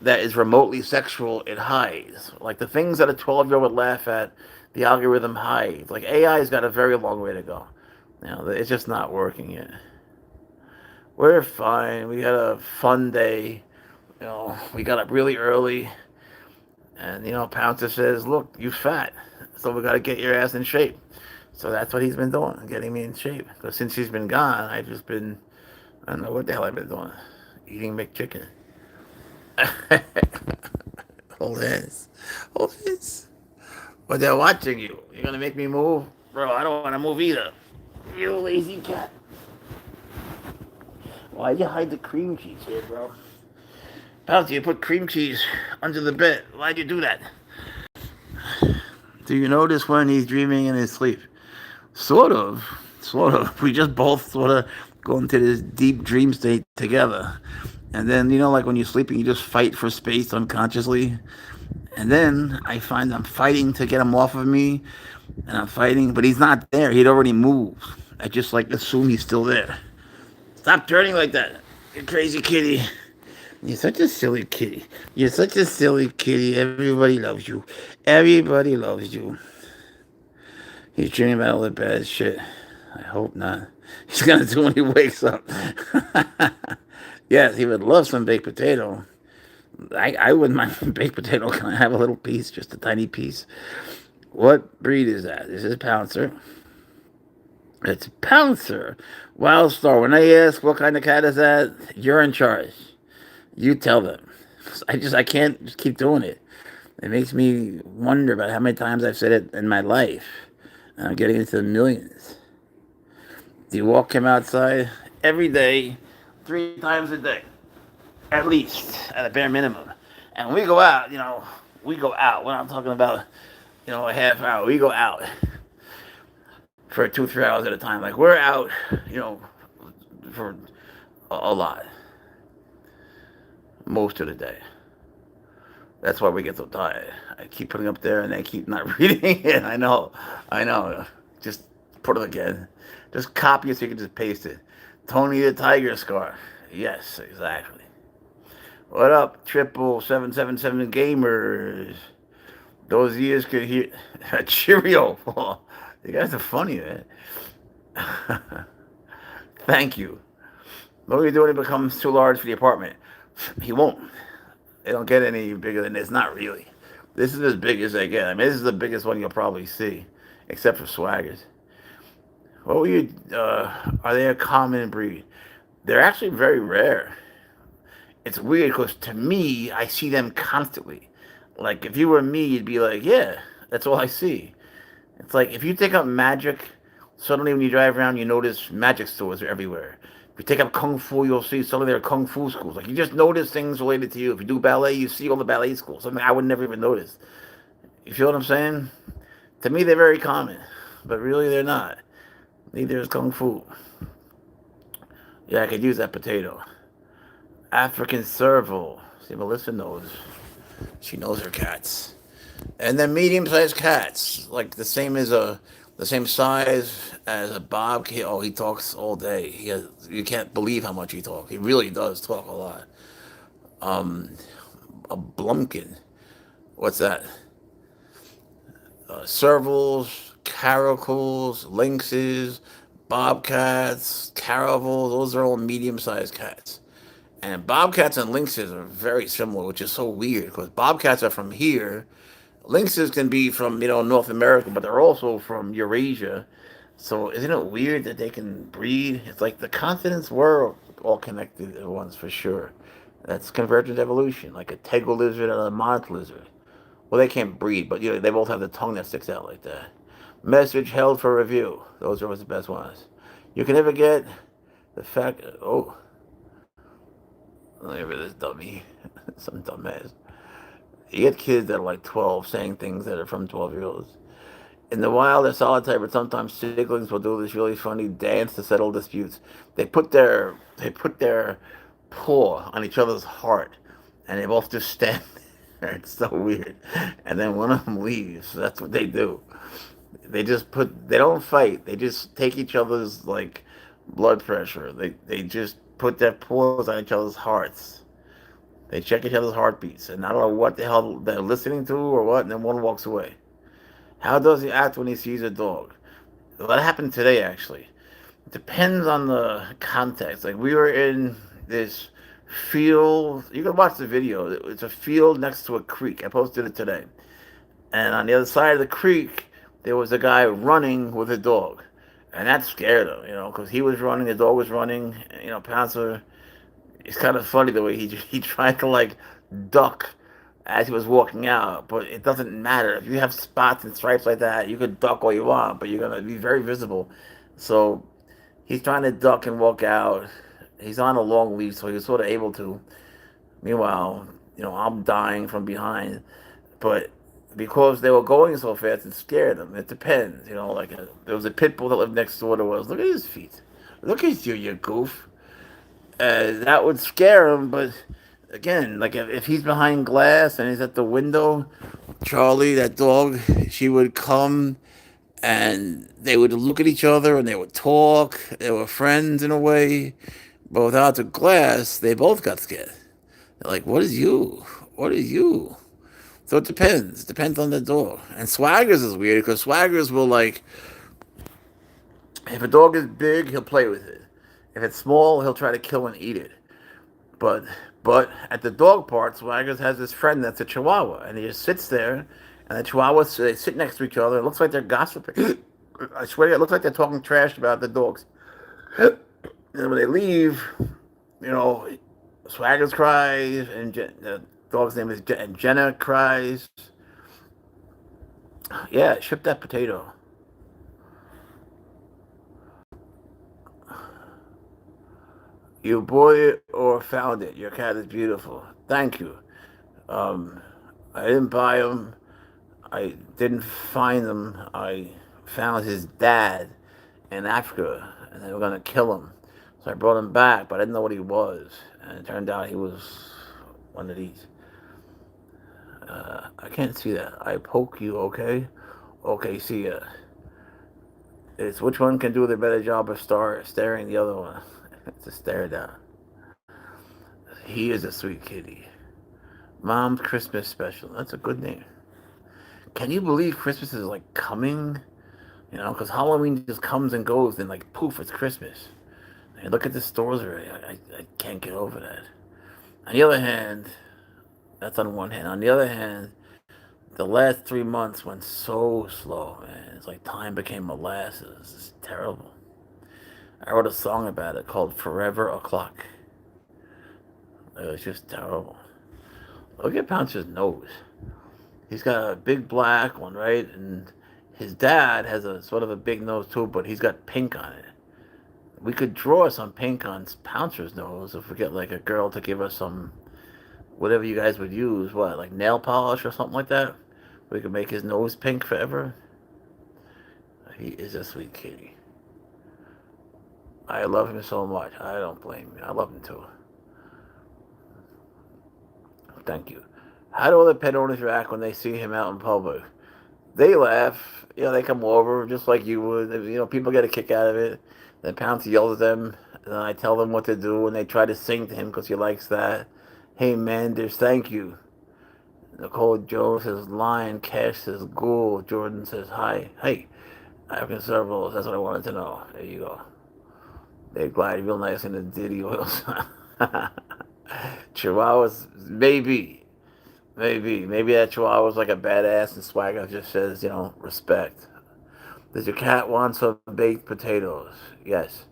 that is remotely sexual, it hides. Like, the things that a 12-year-old would laugh at, the algorithm hides. Like, AI's got a very long way to go. It's just not working yet. We're fine. We had a fun day. We got up really early. And, Pouncer says, look, you fat. So we got to get your ass in shape. So that's what he's been doing, getting me in shape. Because since he's been gone, I've just been, I don't know what the hell I've been doing. Eating McChicken. Hold this. Hold this. But they're watching you. You're going to make me move? Bro, I don't want to move either. You lazy cat. Why'd you hide the cream cheese here, bro? Pouncer, you put cream cheese under the bed. Why'd you do that? Do you notice when he's dreaming in his sleep? Sort of. We just both sort of go into this deep dream state together. And then, like when you're sleeping, you just fight for space unconsciously. And then I find I'm fighting to get him off of me. And I'm fighting, but he's not there. He'd already moved. I just assume he's still there. Stop turning like that, you crazy kitty. You're such a silly kitty. You're such a silly kitty. Everybody loves you. Everybody loves you. He's dreaming about all the bad shit. I hope not. He's gonna do when he wakes up. Yes, he would love some baked potato. I wouldn't mind baked potato. Can I have a little piece, just a tiny piece? What breed is that? This is Pouncer. It's Pouncer. Wild Star. When I ask what kind of cat is that, you're in charge. You tell them. I can't just keep doing it. It makes me wonder about how many times I've said it in my life. And I'm getting into the millions. Do you walk him outside every day, 3 times a day, at least, at a bare minimum? And when we go out, we go out. We're not talking about, a half hour. We go out for 2, 3 hours at a time. Like we're out, you know, for a lot, most of the day. That's why we get so tired. I keep putting up there and they keep not reading it. I know. Just put it again. Just copy it so you can just paste it. Tony the Tiger Scar. Yes, exactly. What up, 777 gamers? Those ears could hear a Cheerio. You guys are funny, man. Thank you. What are you doing? It becomes too large for the apartment. He won't. They don't get any bigger than this. Not really. This is as big as they get. I mean, this is the biggest one you'll probably see, except for swaggers. What were you? Are they a common breed? They're actually very rare. It's weird because to me, I see them constantly. Like if you were me, you'd be like, yeah, that's all I see. It's like if you take up magic, suddenly when you drive around, you notice magic stores are everywhere. If you take up kung fu, you'll see suddenly there are kung fu schools. Like you just notice things related to you. If you do ballet, you see all the ballet schools. Something I would never even notice. You feel what I'm saying? To me, they're very common, but really they're not. Neither is kung fu. Yeah, I could use that potato. African Serval. See, Melissa knows. She knows her cats. And then medium-sized cats, like the same size as a bobcat. Oh, he talks all day. You can't believe how much he talks. He really does talk a lot. Um, a blumpkin. What's that? Servals, caracals, lynxes, bobcats, caravals. Those are all medium-sized cats. And bobcats and lynxes are very similar, which is so weird because bobcats are from here. Lynxes can be from North America, but they're also from Eurasia. So isn't it weird that they can breed? It's like the continents were all connected at once for sure. That's convergent evolution, like a tegel lizard and a month lizard. Well, they can't breed, but they both have the tongue that sticks out like that. Message held for review. Those are always the best ones. You can never get the fact. Oh, look at this dummy, some dumbass. You get kids that are like 12 saying things that are from 12-year-olds. In the wild, they're solitary, but sometimes siblings will do this really funny dance to settle disputes. They put their paw on each other's heart, and they both just stand there. It's so weird. And then one of them leaves. That's what they do. They don't fight. They just take each other's like blood pressure. They just put their paws on each other's hearts. They check each other's heartbeats, and I don't know what the hell they're listening to or what, and then one walks away. How does he act when he sees a dog? Well, that happened today, actually. It depends on the context. Like, we were in this field. You can watch the video. It's a field next to a creek. I posted it today. And on the other side of the creek, there was a guy running with a dog. And that scared him, because he was running, the dog was running. Pouncer, it's kind of funny the way he tried to, like, duck as he was walking out, but it doesn't matter. If you have spots and stripes like that, you could duck all you want, but you're going to be very visible. So he's trying to duck and walk out. He's on a long leash, so he was sort of able to. Meanwhile, I'm dying from behind. But because they were going so fast, it scared him. It depends. There was a pit bull that lived next door to us. Look at his feet. Look at you goof. That would scare him, but again, like if he's behind glass and he's at the window, Charlie, that dog, she would come and they would look at each other and they would talk. They were friends in a way, but without the glass, they both got scared. They're like, "What is you? What is you?" So it depends. Depends on the dog. And swaggers is weird because swaggers will like If a dog is big, he'll play with it. If it's small, he'll try to kill and eat it. But but at the dog park, Swaggers has this friend that's a Chihuahua, and he just sits there, and the Chihuahuas they sit next to each other. It looks like they're gossiping. I swear, it looks like they're talking trash about the dogs. And when they leave, you know, Swaggers cries, and the dog's name is and Jenna cries. Yeah, ship that potato. You bought it or found it. Your cat is beautiful. Thank you. Um, I didn't buy him. I didn't find him. I found his dad in Africa, and they were gonna kill him. So I brought him back, but I didn't know what he was, and it turned out he was one of these. I can't see that. I poke you, okay? Okay, see ya. It's which one can do the better job of staring the other one. It's a stare down. He is a sweet kitty. Mom's Christmas special. That's a good name. Can you believe Christmas is like coming? You know, because Halloween just comes and goes, and like poof, it's Christmas. And look at the stores already. I can't get over that. On the other hand, that's on one hand. On the other hand, the last 3 months went so slow, man. It's like time became molasses. It's terrible. I wrote a song about it called Forever O'Clock. It was just terrible. Look at Pouncer's nose. He's got a big black one, right? And his dad has a sort of a big nose too, but he's got pink on it. We could draw some pink on Pouncer's nose if we get like a girl to give us some whatever you guys would use. What, like nail polish or something like that? We could make his nose pink forever. He is a sweet kitty. I love him so much. I don't blame you. I love him too. Thank you. How do other pet owners react when they see him out in public? They laugh. You know, they come over just like you would. You know, people get a kick out of it. Then Pounce yells at them, and then I tell them what to do, and they try to sing to him because he likes that. Hey, Manders, thank you. Nicole Joe says lion. Cash says ghoul. Jordan says hi. Hey, African Servals. That's what I wanted to know. There you go. They glide real nice in the Diddy oils. Chihuahuas, maybe that Chihuahua's like a badass, and Swagger just says, you know, respect. Does your cat want some baked potatoes? Yes.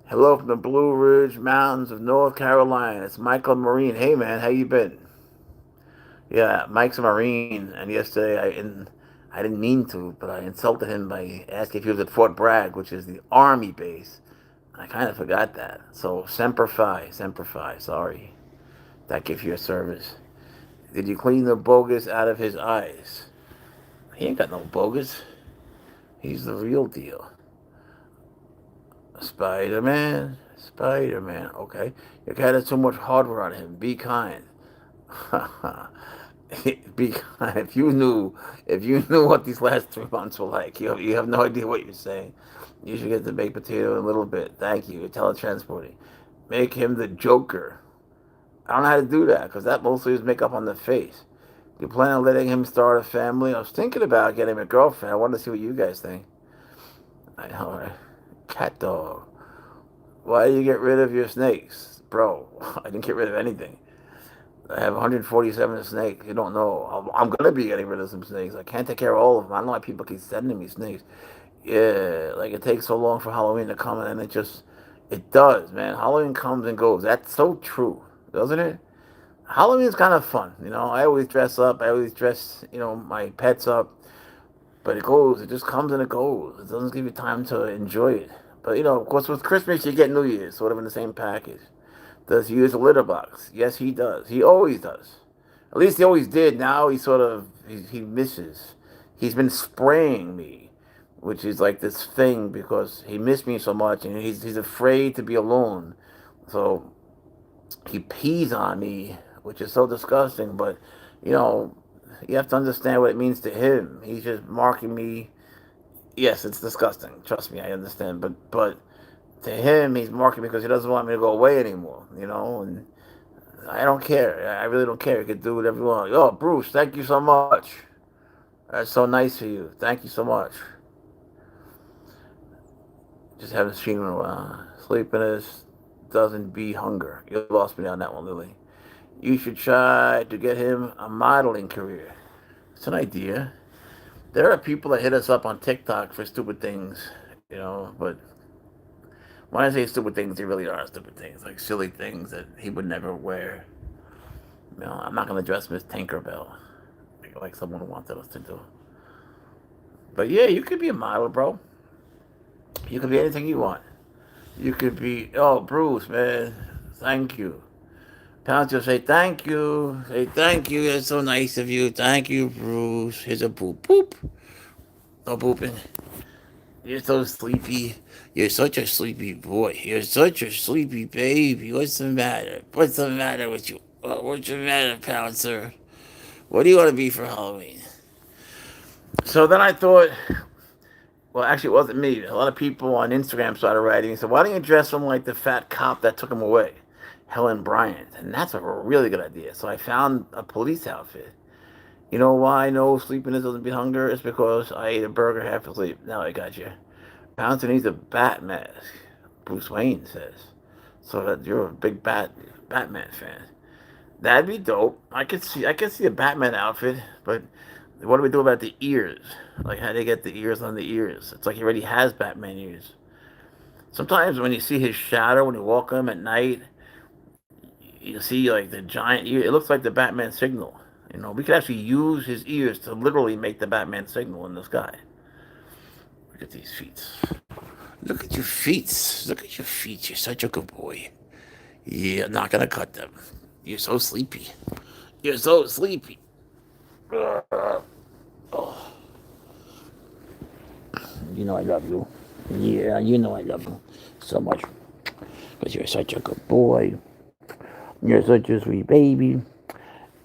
Hello from the Blue Ridge Mountains of North Carolina. It's Michael Marine. Hey man, how you been? Yeah, Mike's a Marine, and yesterday I didn't mean to, but I insulted him by asking if he was at Fort Bragg, which is the Army base. I kind of forgot that. So semper fi. Sorry. Thank you for your service. Did you clean the bogus out of his eyes? He ain't got no bogus. He's the real deal. Spider Man. Spider Man. Okay. Your cat has too much hardware on him. Be kind. Be kind. If you knew what these last 3 months were like, you have no idea what you're saying. You should get the baked potato in a little bit. Thank you. You're teletransporting. Make him the Joker. I don't know how to do that because that mostly is makeup on the face. You plan on letting him start a family? I was thinking about getting a girlfriend. I wanted to see what you guys think. I know, right? Cat dog. Why do you get rid of your snakes? Bro, I didn't get rid of anything. I have 147 snakes. You don't know. I'm going to be getting rid of some snakes. I can't take care of all of them. I don't know why people keep sending me snakes. Yeah, like it takes so long for Halloween to come, and then it does, man. Halloween comes and goes. That's so true, doesn't it? Halloween's kind of fun, you know. I always dress up. I always dress, you know, my pets up. But it goes. It just comes and it goes. It doesn't give you time to enjoy it. But you know, of course, with Christmas you get New Year's, sort of in the same package. Does he use a litter box? Yes, he does. He always does. At least he always did. Now he misses. He's been spraying me, which is like this thing because he missed me so much, and he's afraid to be alone. So he pees on me, which is so disgusting. But you know, you have to understand what it means to him. He's just marking me. Yes, it's disgusting. Trust me, I understand. But to him, he's marking me because he doesn't want me to go away anymore. You know, and I don't care. I really don't care. He can do whatever you want. Oh, Bruce, thank you so much. That's so nice of you. Thank you so much. Just haven't seen him in a while. Sleepiness doesn't be hunger. You lost me on that one, Lily. You should try to get him a modeling career. It's an idea. There are people that hit us up on TikTok for stupid things, but when I say stupid things, they really are stupid things, like silly things that he would never wear. I'm not going to dress Miss Tinkerbell like someone wanted us to do. But yeah, you could be a model, bro. You could be anything you want. You could be, oh, Bruce, man, thank you. Pouncer, say thank you. Say thank you. That's so nice of you. Thank you, Bruce. Here's a poop. Poop. No pooping. You're so sleepy. You're such a sleepy boy. You're such a sleepy baby. What's the matter? What's the matter with you? What's the matter, Pouncer? What do you want to be for Halloween? So then I thought, well, actually, it wasn't me. A lot of people on Instagram started writing and said, why don't you dress him like the fat cop that took him away, Helen Bryant? And that's a really good idea. So I found a police outfit. You know why I know sleepiness doesn't beat hunger? It's because I ate a burger half asleep. Now I got you. Pouncer needs a bat mask, Bruce Wayne says. So that you're a big Batman fan. That'd be dope. I could see a Batman outfit, but what do we do about the ears? Like how do they get the ears on the ears? It's like he already has Batman ears. Sometimes when you see his shadow when you walk him at night, you see like the giant ear. It looks like the Batman signal. We could actually use his ears to literally make the Batman signal in the sky. Look at these feet. Look at your feet. Look at your feet. You're such a good boy. Yeah, I'm not gonna cut them. You're so sleepy. You're so sleepy. Oh, you know I love you. Yeah, you know I love you so much. Because you're such a good boy. You're such a sweet baby.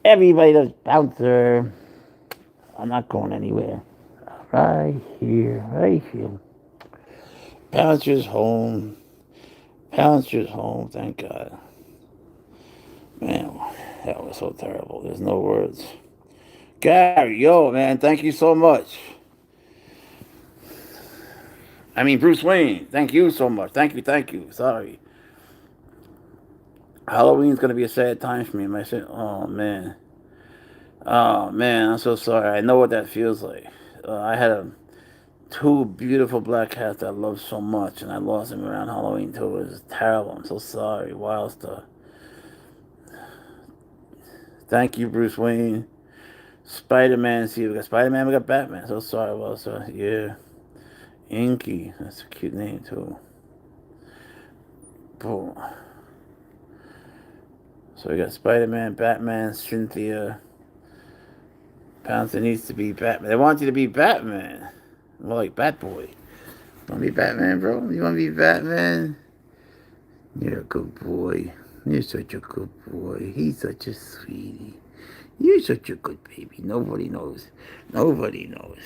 Everybody does Pouncer. I'm not going anywhere. Right here, right here. Pouncer's home. Pouncer's home, thank God. Man, that was so terrible. There's no words. Gary, yo, man, thank you so much. I mean, Bruce Wayne, thank you so much. Thank you, thank you. Sorry. Halloween's going to be a sad time for me. I said, oh, man. Oh, man, I'm so sorry. I know what that feels like. I had two beautiful black cats that I loved so much, and I lost them around Halloween, too. It was terrible. I'm so sorry. Wild stuff. Thank you, Bruce Wayne. Spider-Man, see, we got Spider-Man, we got Batman. So sorry, well, so, yeah. Inky, that's a cute name, too. Boom. So we got Spider-Man, Batman, Cynthia. Pouncer needs to be Batman. They want you to be Batman. More like Batboy. You want to be Batman, bro? You want to be Batman? You're a good boy. You're such a good boy. He's such a sweetie. You're such a good baby. Nobody knows. Nobody knows.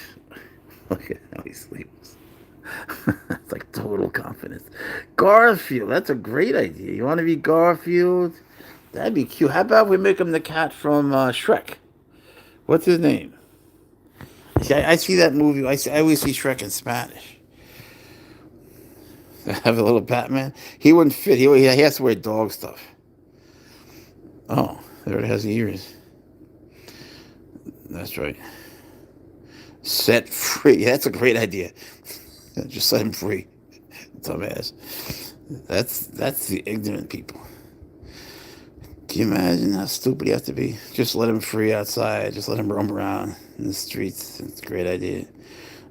Look at how he sleeps. It's like total confidence. Garfield. That's a great idea. You want to be Garfield? That'd be cute. How about we make him the cat from Shrek? What's his name? See, I see that movie. I always see Shrek in Spanish. Have a little Batman. He wouldn't fit. He has to wear dog stuff. Oh, there it has ears. That's right. Set free. That's a great idea. Just set him free. Dumbass. That's the ignorant people. Can you imagine how stupid you have to be? Just let him free outside. Just let him roam around in the streets. It's a great idea.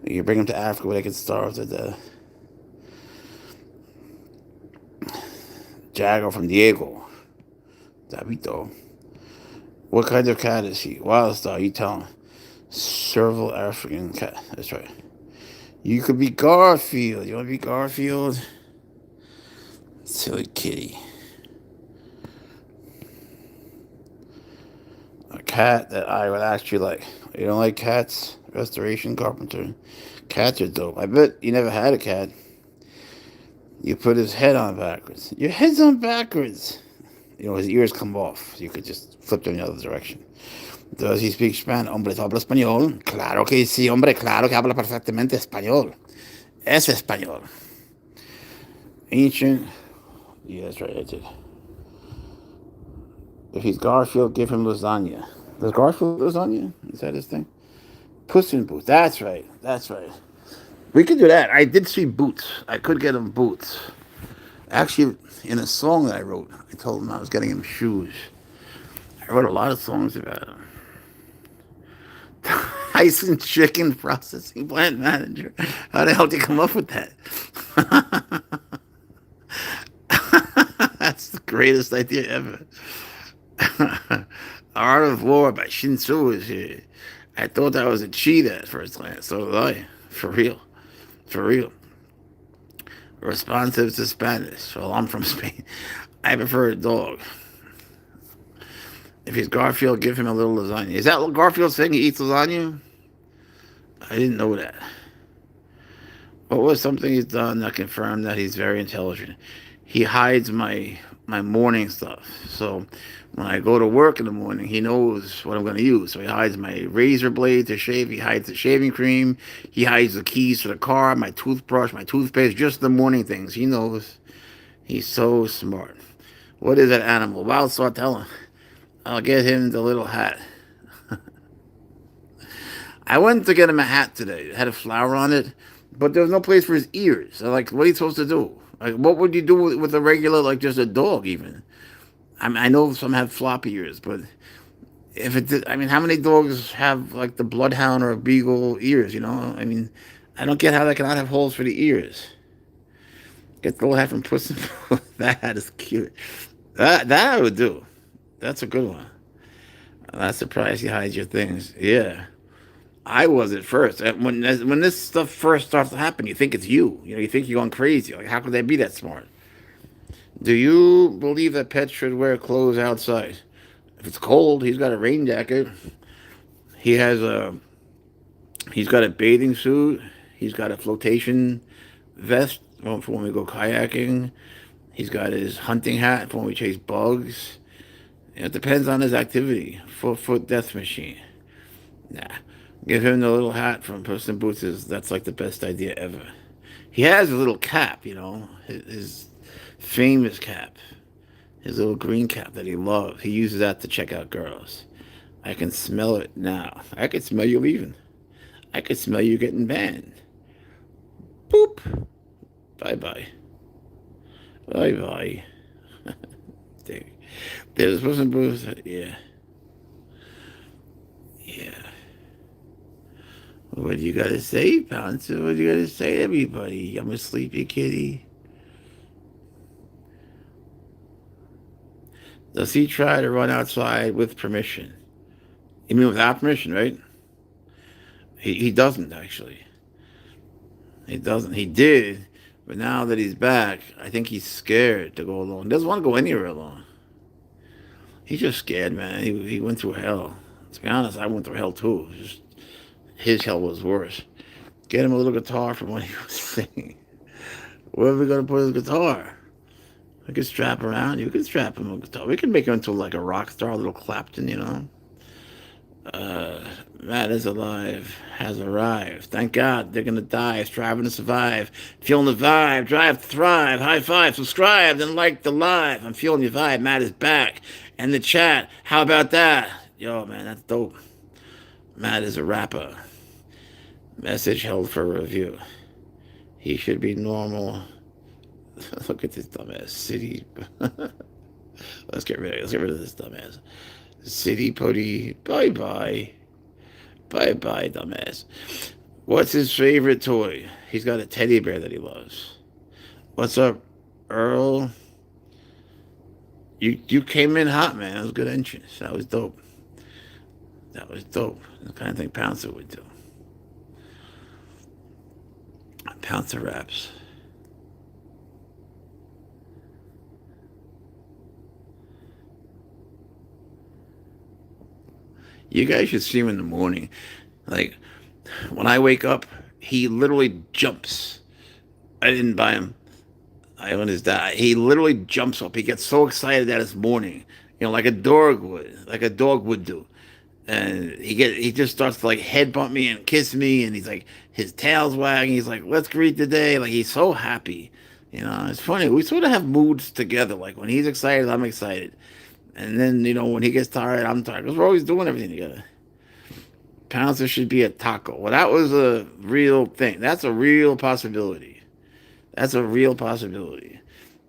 You bring him to Africa where they can starve to death. Jago from Diego. Davito. What kind of cat is he? Wild Star, you tell him. Serval African cat. That's right. You could be Garfield. You want to be Garfield? Silly kitty. A cat that I would actually like. You don't like cats? Restoration carpenter. Cats are dope. I bet you never had a cat. You put his head on backwards. Your head's on backwards. His ears come off. So you could just flip them in the other direction. Does he speak Spanish? Hombre, ¿habla español? Claro que sí, hombre. Claro que habla perfectamente español. Es español. Ancient. Yeah, that's right. I did. If he's Garfield, give him lasagna. Does Garfield lasagna? Is that his thing? Puss in Boots. That's right. That's right. We could do that. I did see Boots. I could get him boots. Actually, in a song that I wrote, I told him I was getting him shoes. I wrote a lot of songs about him. Tyson Chicken Processing Plant Manager. How the hell did you come up with that? That's the greatest idea ever. Art of War by Shinsu is here. I thought that was a cheetah at first glance. So did I. For real. For real. Responsive to Spanish. Well, I'm from Spain. I prefer a dog. If he's Garfield, give him a little lasagna. Is that what Garfield's saying? He eats lasagna? I didn't know that. What was something he's done that confirmed that he's very intelligent? He hides my morning stuff. So when I go to work in the morning, he knows what I'm going to use. So he hides my razor blade to shave. He hides the shaving cream. He hides the keys to the car, my toothbrush, my toothpaste, just the morning things. He knows. He's so smart. What is that animal? Wild Sawtella. I'll get him the little hat. I went to get him a hat today. It had a flower on it, but there was no place for his ears. So, like, what are you supposed to do? Like, what would you do with a regular, like, just a dog, even? I mean, I know some have floppy ears, but if it did, I mean, how many dogs have, like, the bloodhound or a beagle ears, you know? I mean, I don't get how they cannot have holes for the ears. Get the little hat from Puss in Boots. That hat is cute. That I would do. That's a good one. I'm not surprised he hides your things. Yeah. I was at first. When this stuff first starts to happen, you think it's you. You know, you think you're going crazy. Like, how could they be that smart? Do you believe that pets should wear clothes outside? If it's cold, he's got a rain jacket. He has a he's got a bathing suit. He's got a flotation vest for when we go kayaking. He's got his hunting hat for when we chase bugs. It depends on his activity. 4-foot death machine. Nah. Give him the little hat from Puss in Boots. That's like the best idea ever. He has a little cap, you know, his famous cap, his little green cap that he loves. He uses that to check out girls. I can smell it now. I can smell you leaving. I can smell you getting banned. Boop. Bye bye. Bye bye. There's Puss in Boots. Yeah. Yeah. What do you gotta say, Pouncer? What do you gotta say, everybody? I'm a sleepy kitty. Does he try to run outside with permission? You mean without permission, right? He doesn't, actually. He doesn't. He did, but now that he's back, I think he's scared to go alone. He doesn't want to go anywhere alone. He's just scared, man. He went through hell. To be honest, I went through hell too. Just his hell was worse. Get him a little guitar from when he was singing. Where are we gonna put his guitar? We could strap around. You could strap him a guitar. We could make him into like a rock star, a little Clapton, you know. Matt is alive, has arrived. Thank God they're gonna die, striving to survive. Feeling the vibe, drive to thrive. High five, subscribe, and like the live. I'm feeling your vibe. Matt is back. And the chat, how about that? Yo, man, that's dope. Matt is a rapper. Message held for review. He should be normal. Look at this dumbass city. Let's get rid of this dumbass. City putty. Bye bye. Bye bye, dumbass. What's his favorite toy? He's got a teddy bear that he loves. What's up, Earl? You came in hot, man. That was a good entrance. That was dope. That was dope. The kind of thing Pouncer would do. Pouncer raps. You guys should see him in the morning. Like, when I wake up, he literally jumps. I didn't buy him. I own his dad. He literally jumps up. He gets so excited that it's morning. You know, like a dog would. Like a dog would do. And he just starts to like head bump me and kiss me, and he's like his tail's wagging. He's like, let's greet the day. Like, he's so happy. It's funny. We sort of have moods together. Like when he's excited, I'm excited. And then, when he gets tired, I'm tired. Because we're always doing everything together. Pouncer should be a taco. Well, that was a real thing. That's a real possibility. That's a real possibility.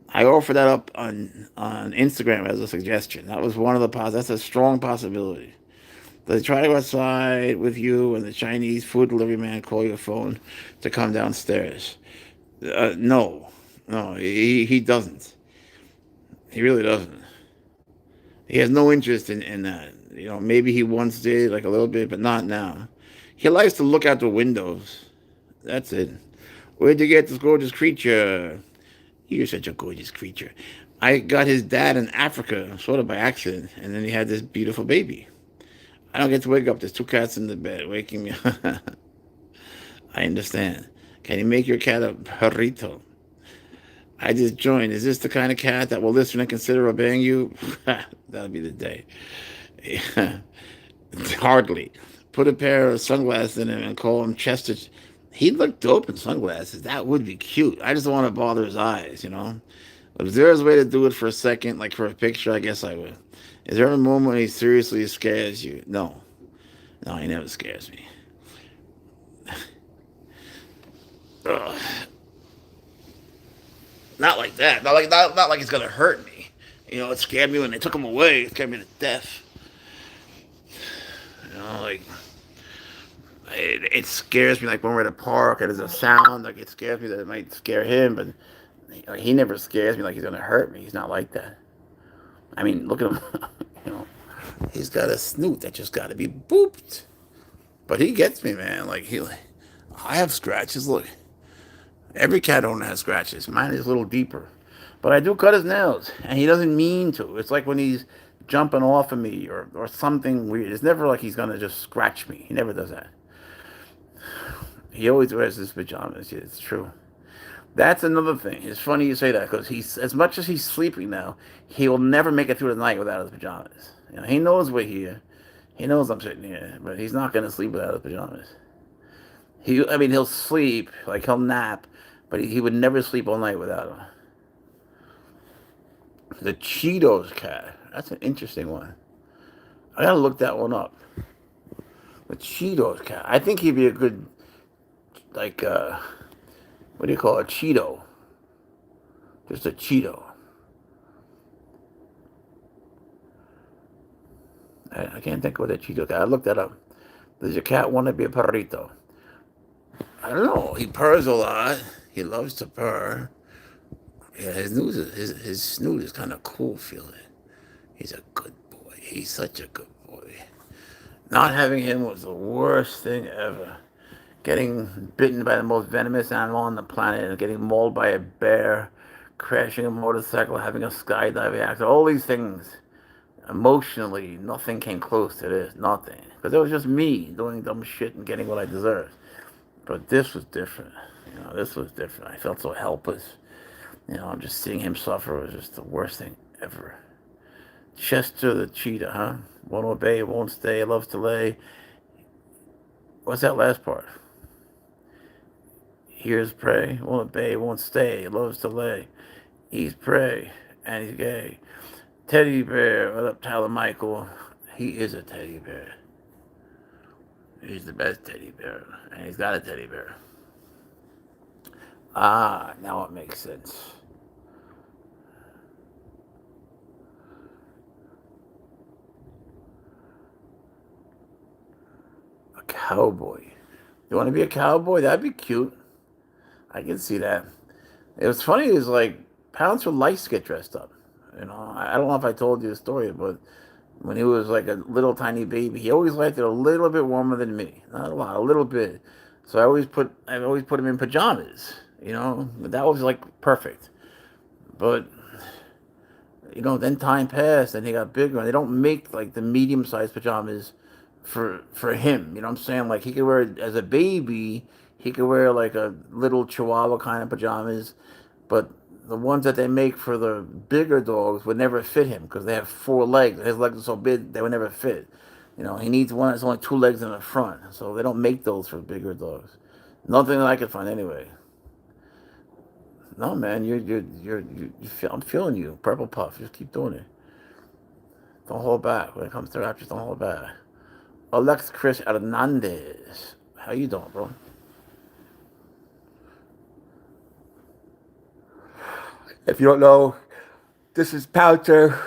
I offer that up on Instagram as a suggestion. That was one of the That's a strong possibility. They try to go outside with you and the Chinese food delivery man call your phone to come downstairs. No, no, he doesn't. He really doesn't. He has no interest in that. Maybe he once did, like a little bit, but not now. He likes to look out the windows. That's it. Where'd you get this gorgeous creature? You're such a gorgeous creature. I got his dad in Africa, sort of by accident, and then he had this beautiful baby. I don't get to wake up. There's two cats in the bed waking me up. I understand. Can you make your cat a perrito? I just joined. Is this the kind of cat that will listen and consider obeying you? That'll be the day. Hardly. Put a pair of sunglasses in him and call him Chester. He'd look dope in sunglasses. That would be cute. I just don't want to bother his eyes. But if there's a way to do it for a second, like for a picture, I guess I would. Is there a moment when he seriously scares you? No. No, he never scares me. Ugh. Not like that. Not like it's gonna hurt me. It scared me when they took him away. It scared me to death. Like it scares me like when we're at a park and there's a sound. Like it scares me that it might scare him, but he never scares me like he's gonna hurt me. He's not like that. I mean, look at him. you know, he's got a snoot that just got to be booped. But he gets me, man. I have scratches. Look, every cat owner has scratches. Mine is a little deeper, but I do cut his nails, and he doesn't mean to. It's like when he's jumping off of me or something weird. It's never like he's gonna just scratch me. He never does that. He always wears his pajamas. Yeah, it's true. That's another thing. It's funny you say that because he's as much as he's sleeping now, he will never make it through the night without his pajamas. He knows we're here. He knows I'm sitting here, but he's not gonna sleep without his pajamas. I mean, he'll sleep, like he'll nap, but he would never sleep all night without them. The Cheetos cat. That's an interesting one. I gotta look that one up. The Cheetos cat. I think he'd be a good, like, what do you call it? A Cheeto? Just a Cheeto. I can't think of what a Cheeto cat. I looked that up. Does your cat want to be a perrito? I don't know. He purrs a lot. He loves to purr. Yeah, his snoot is kind of cool feeling. He's a good boy. He's such a good boy. Not having him was the worst thing ever. Getting bitten by the most venomous animal on the planet, getting mauled by a bear, crashing a motorcycle, having a skydiving accident, all these things. Emotionally, nothing came close to this. Nothing. Because it was just me doing dumb shit and getting what I deserved. But this was different. This was different. I felt so helpless. I'm just seeing him suffer was just the worst thing ever. Chester the cheetah, huh? Won't obey, won't stay, loves to lay. What's that last part? Here's prey, won't obey, won't stay, loves to lay. He's prey, and he's gay. Teddy bear, what up, Tyler Michael? He is a teddy bear. He's the best teddy bear, and he's got a teddy bear. Ah, now it makes sense. A cowboy. You want to be a cowboy? That'd be cute. I can see that. It was funny. It was like Pouncer likes to get dressed up. I don't know if I told you the story, but when he was like a little tiny baby, he always liked it a little bit warmer than me. Not a lot, a little bit. So I always put him in pajamas. But that was like perfect. But then time passed and he got bigger, and they don't make like the medium-sized pajamas for him. You know what I'm saying? Like he could wear as a baby, he could wear like a little Chihuahua kind of pajamas, but the ones that they make for the bigger dogs would never fit him because they have four legs. His legs are so big they would never fit. He needs one that's only two legs in the front, so they don't make those for bigger dogs. Nothing that I could find anyway. No, man, I'm feeling you. Purple Puff, just keep doing it. Don't hold back. When it comes to rap, just don't hold back. Alex Chris Hernandez. How you doing, bro? If you don't know, this is Pouncer.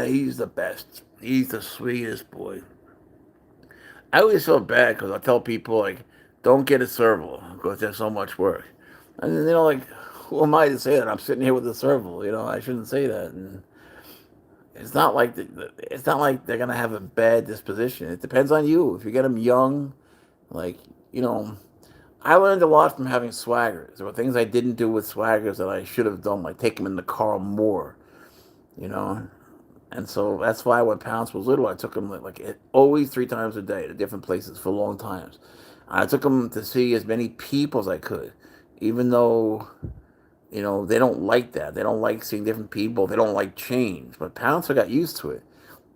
He's the best. He's the sweetest boy. I always feel bad because I tell people, like, don't get a serval because there's so much work. And then, like, who am I to say that? I'm sitting here with a serval. I shouldn't say that. And it's not like they're gonna have a bad disposition. It depends on you. If you get them young, like you know, I learned a lot from having swaggers. There were things I didn't do with swaggers that I should have done, like take them in the car more. You know, and so that's why when Pounce was little, I took him always 3 times a day to different places for long times. I took him to see as many people as I could, even though they don't like that. They don't like seeing different people. They don't like change. But Pouncer got used to it.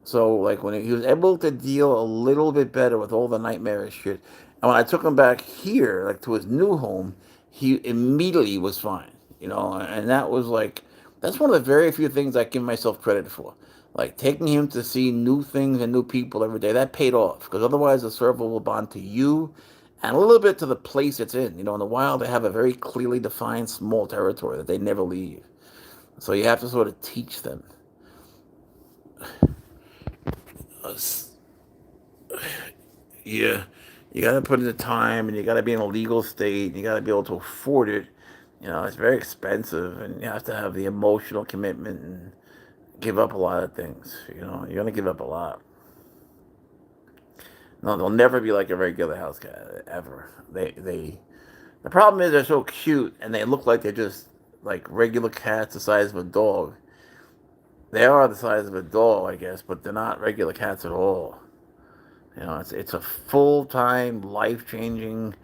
So like when he was able to deal a little bit better with all the nightmarish shit, and when I took him back here, like to his new home, he immediately was fine. And that was like that's one of the very few things I give myself credit for. Like taking him to see new things and new people every day, that paid off. Because otherwise, the server will bond to you and a little bit to the place it's in. In the wild, they have a very clearly defined small territory that they never leave. So you have to sort of teach them. Uh, Yeah, you got to put in the time, and you got to be in a legal state, and you got to be able to afford it. It's very expensive, and you have to have the emotional commitment and give up a lot of things. You're gonna give up a lot. No, they'll never be like a regular house cat ever. The problem is they're so cute, and they look like they're just like regular cats the size of a dog. They are the size of a dog, I guess, but they're not regular cats at all. It's a full time, life changing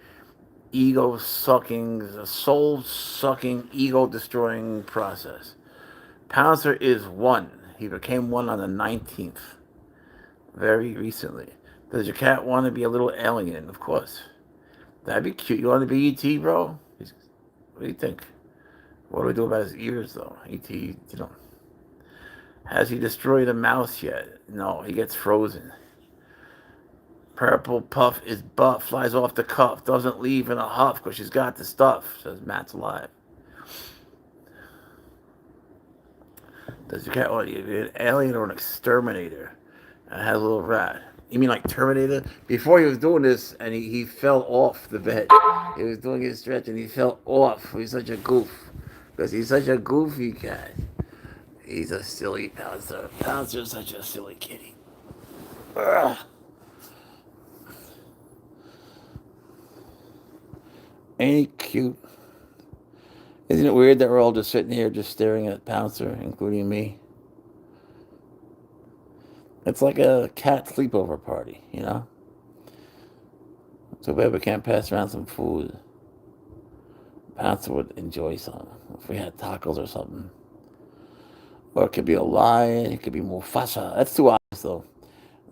ego sucking, a soul sucking, ego destroying process. Pouncer is one. He became one on the 19th, very recently. Does your cat want to be a little alien? Of course. That'd be cute. You want to be E.T., bro? What do you think? What do we do about his ears, though? E.T., has he destroyed a mouse yet? No, he gets frozen. Purple Puff is buff, flies off the cuff, doesn't leave in a huff because she's got the stuff, says Matt's alive. Does your cat want to be an alien or an exterminator? I had a little rat. You mean like Terminator? Before he was doing this, and he fell off the bed. He was doing his stretch, and he fell off. He's such a goof. Because he's such a goofy cat. He's a silly Pouncer. Pouncer's such a silly kitty. Ugh. Ain't he cute? Isn't it weird that we're all just sitting here just staring at Pouncer, including me? It's like a cat sleepover party. So bad we can't pass around some food. Pouncer would enjoy some if we had tacos or something. Or it could be a lion, it could be Mufasa. That's too obvious, though.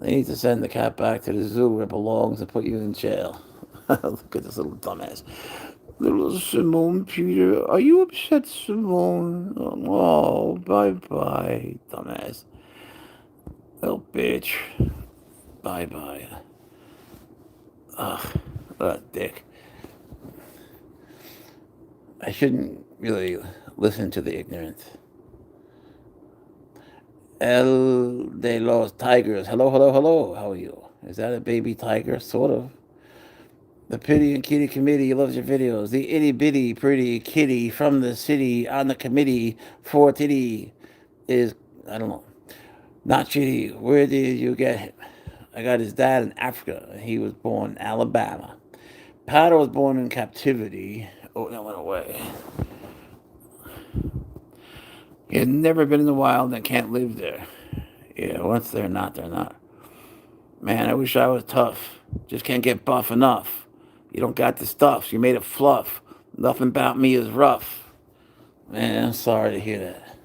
They need to send the cat back to the zoo where it belongs and put you in jail. Look at this little dumbass. Little Simone Peter. Are you upset, Simone? Oh, bye-bye, dumbass. Little bitch. Bye-bye. Ugh, what a dick. I shouldn't really listen to the ignorant. El de los Tigers. Hello, hello, hello. How are you? Is that a baby tiger? Sort of. The Pity and Kitty Committee loves your videos. The itty bitty pretty kitty from the city on the committee for titty is, I don't know, not shitty. Where did you get him? I got his dad in Africa. He was born in Alabama. Powder was born in captivity. Oh, that went away. He had never been in the wild and can't live there. Yeah, once they're not, they're not. Man, I wish I was tough. Just can't get buff enough. You don't got the stuff. You made it fluff. Nothing about me is rough. Man, I'm sorry to hear that.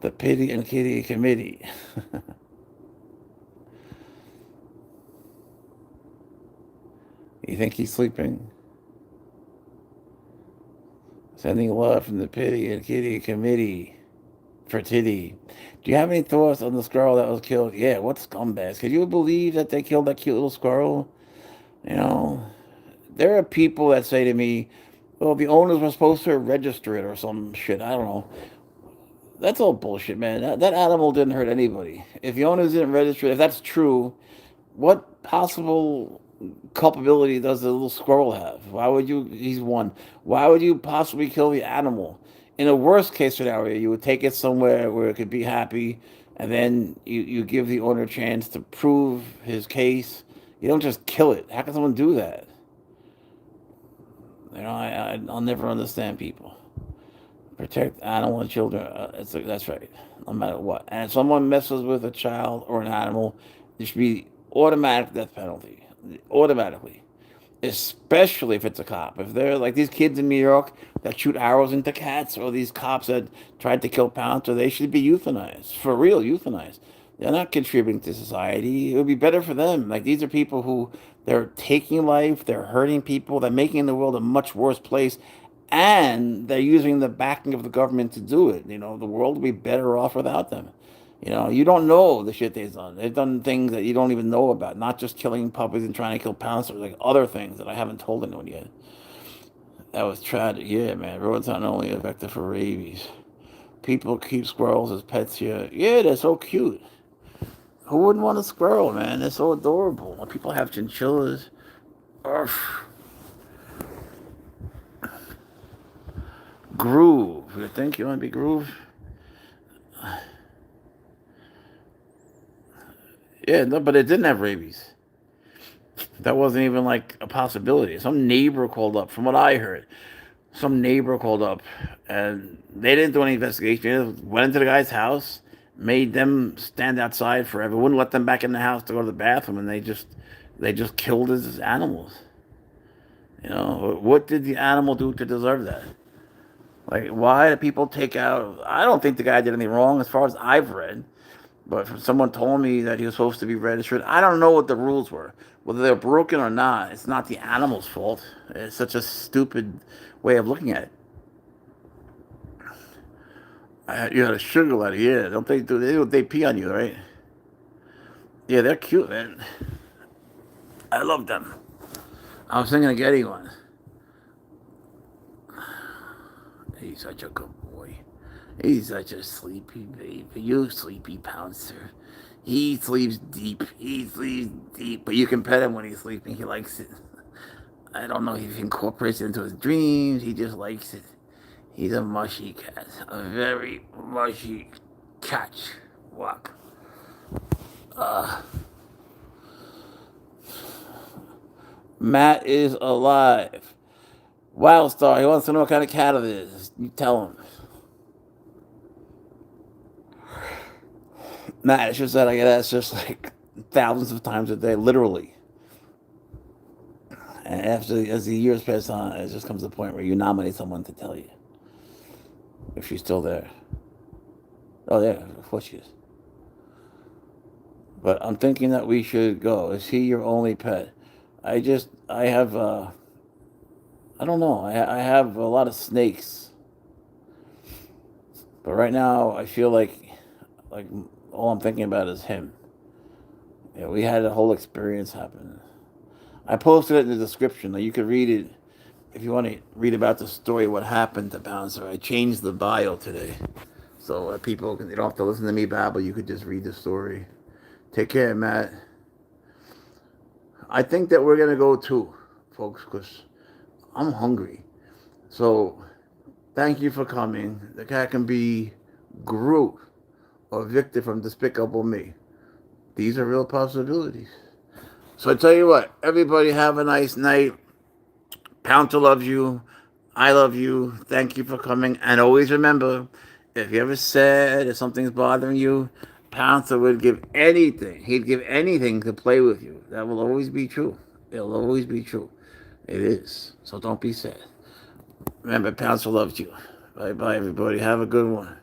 The Pity and Kitty Committee. You think he's sleeping? Sending love from the Pity and Kitty Committee for Titty. Do you have any thoughts on the squirrel that was killed? Yeah, what scumbags? Could you believe that they killed that cute little squirrel? You know, there are people that say to me, well, the owners were supposed to register it or some shit. I don't know. That's all bullshit, man. That animal didn't hurt anybody. If the owners didn't register it, if that's true, what possible culpability does the little squirrel have? Why would you? He's one. Why would you possibly kill the animal? In a worst case scenario, you would take it somewhere where it could be happy, and then you give the owner a chance to prove his case. You don't just kill it. How can someone do that? I'll never understand people. Protect animal and children. That's right. No matter what. And if someone messes with a child or an animal, there should be automatic death penalty. Automatically. Especially if it's a cop. If they're like these kids in New York that shoot arrows into cats, or these cops that tried to kill Pouncer, they should be euthanized. For real, euthanized. They're not contributing to society. It would be better for them. Like, these are people who, they're taking life, they're hurting people, they're making the world a much worse place, and they're using the backing of the government to do it. The world would be better off without them. You don't know the shit they've done. They've done things that you don't even know about, not just killing puppies and trying to kill Pouncers, like other things that I haven't told anyone yet. That was tragic. Yeah, man. Rodents aren't only a vector for rabies. People keep squirrels as pets here. Yeah, they're so cute. Who wouldn't want a squirrel, man? They're so adorable. People have chinchillas. Urgh. Groove. You think you want to be Groove? Yeah, no, but it didn't have rabies. That wasn't even like a possibility. Some neighbor called up, from what I heard. Some neighbor called up, and they didn't do any investigation. They just went into the guy's house, made them stand outside forever, wouldn't let them back in the house to go to the bathroom, and they just killed his animals. What did the animal do to deserve that? Like, why do people take out? I don't think the guy did anything wrong, as far as I've read. But if someone told me that he was supposed to be registered, I don't know what the rules were. Whether they're broken or not, it's not the animal's fault. It's such a stupid way of looking at it. You had a sugar ladder, yeah. Don't they do? They pee on you, right? Yeah, they're cute, man. I love them. I was thinking of getting one. He's such a good boy. He's such a sleepy baby. You sleepy Pouncer. He sleeps deep. He sleeps deep. But you can pet him when he's sleeping. He likes it. I don't know if he incorporates it into his dreams. He just likes it. He's a mushy cat. A very mushy cat. Walk. Matt is alive. Wildstar, he wants to know what kind of cat it is. You tell him. Matt, it's just that I get asked just like thousands of times a day, literally. And as the years pass on, it just comes to the point where you nominate someone to tell you if she's still there. Oh yeah, of course she is. But I'm thinking that we should go. Is he your only pet? I have, I don't know. I have a lot of snakes. But right now, I feel like all I'm thinking about is him. Yeah, we had a whole experience happen. I posted it in the description. You could read it if you want to read about the story, what happened to Pouncer. I changed the bio today. So people, they don't have to listen to me babble. You could just read the story. Take care, Matt. I think that we're going to go too, folks, because I'm hungry. So thank you for coming. The cat can be Groot or Victor from Despicable Me. These are real possibilities. So I tell you what, everybody have a nice night. Pouncer loves you. I love you. Thank you for coming. And always remember, if you're ever sad, if something's bothering you, Pouncer would give anything. He'd give anything to play with you. That will always be true. It'll always be true. It is. So don't be sad. Remember, Pouncer loves you. Bye-bye, everybody. Have a good one.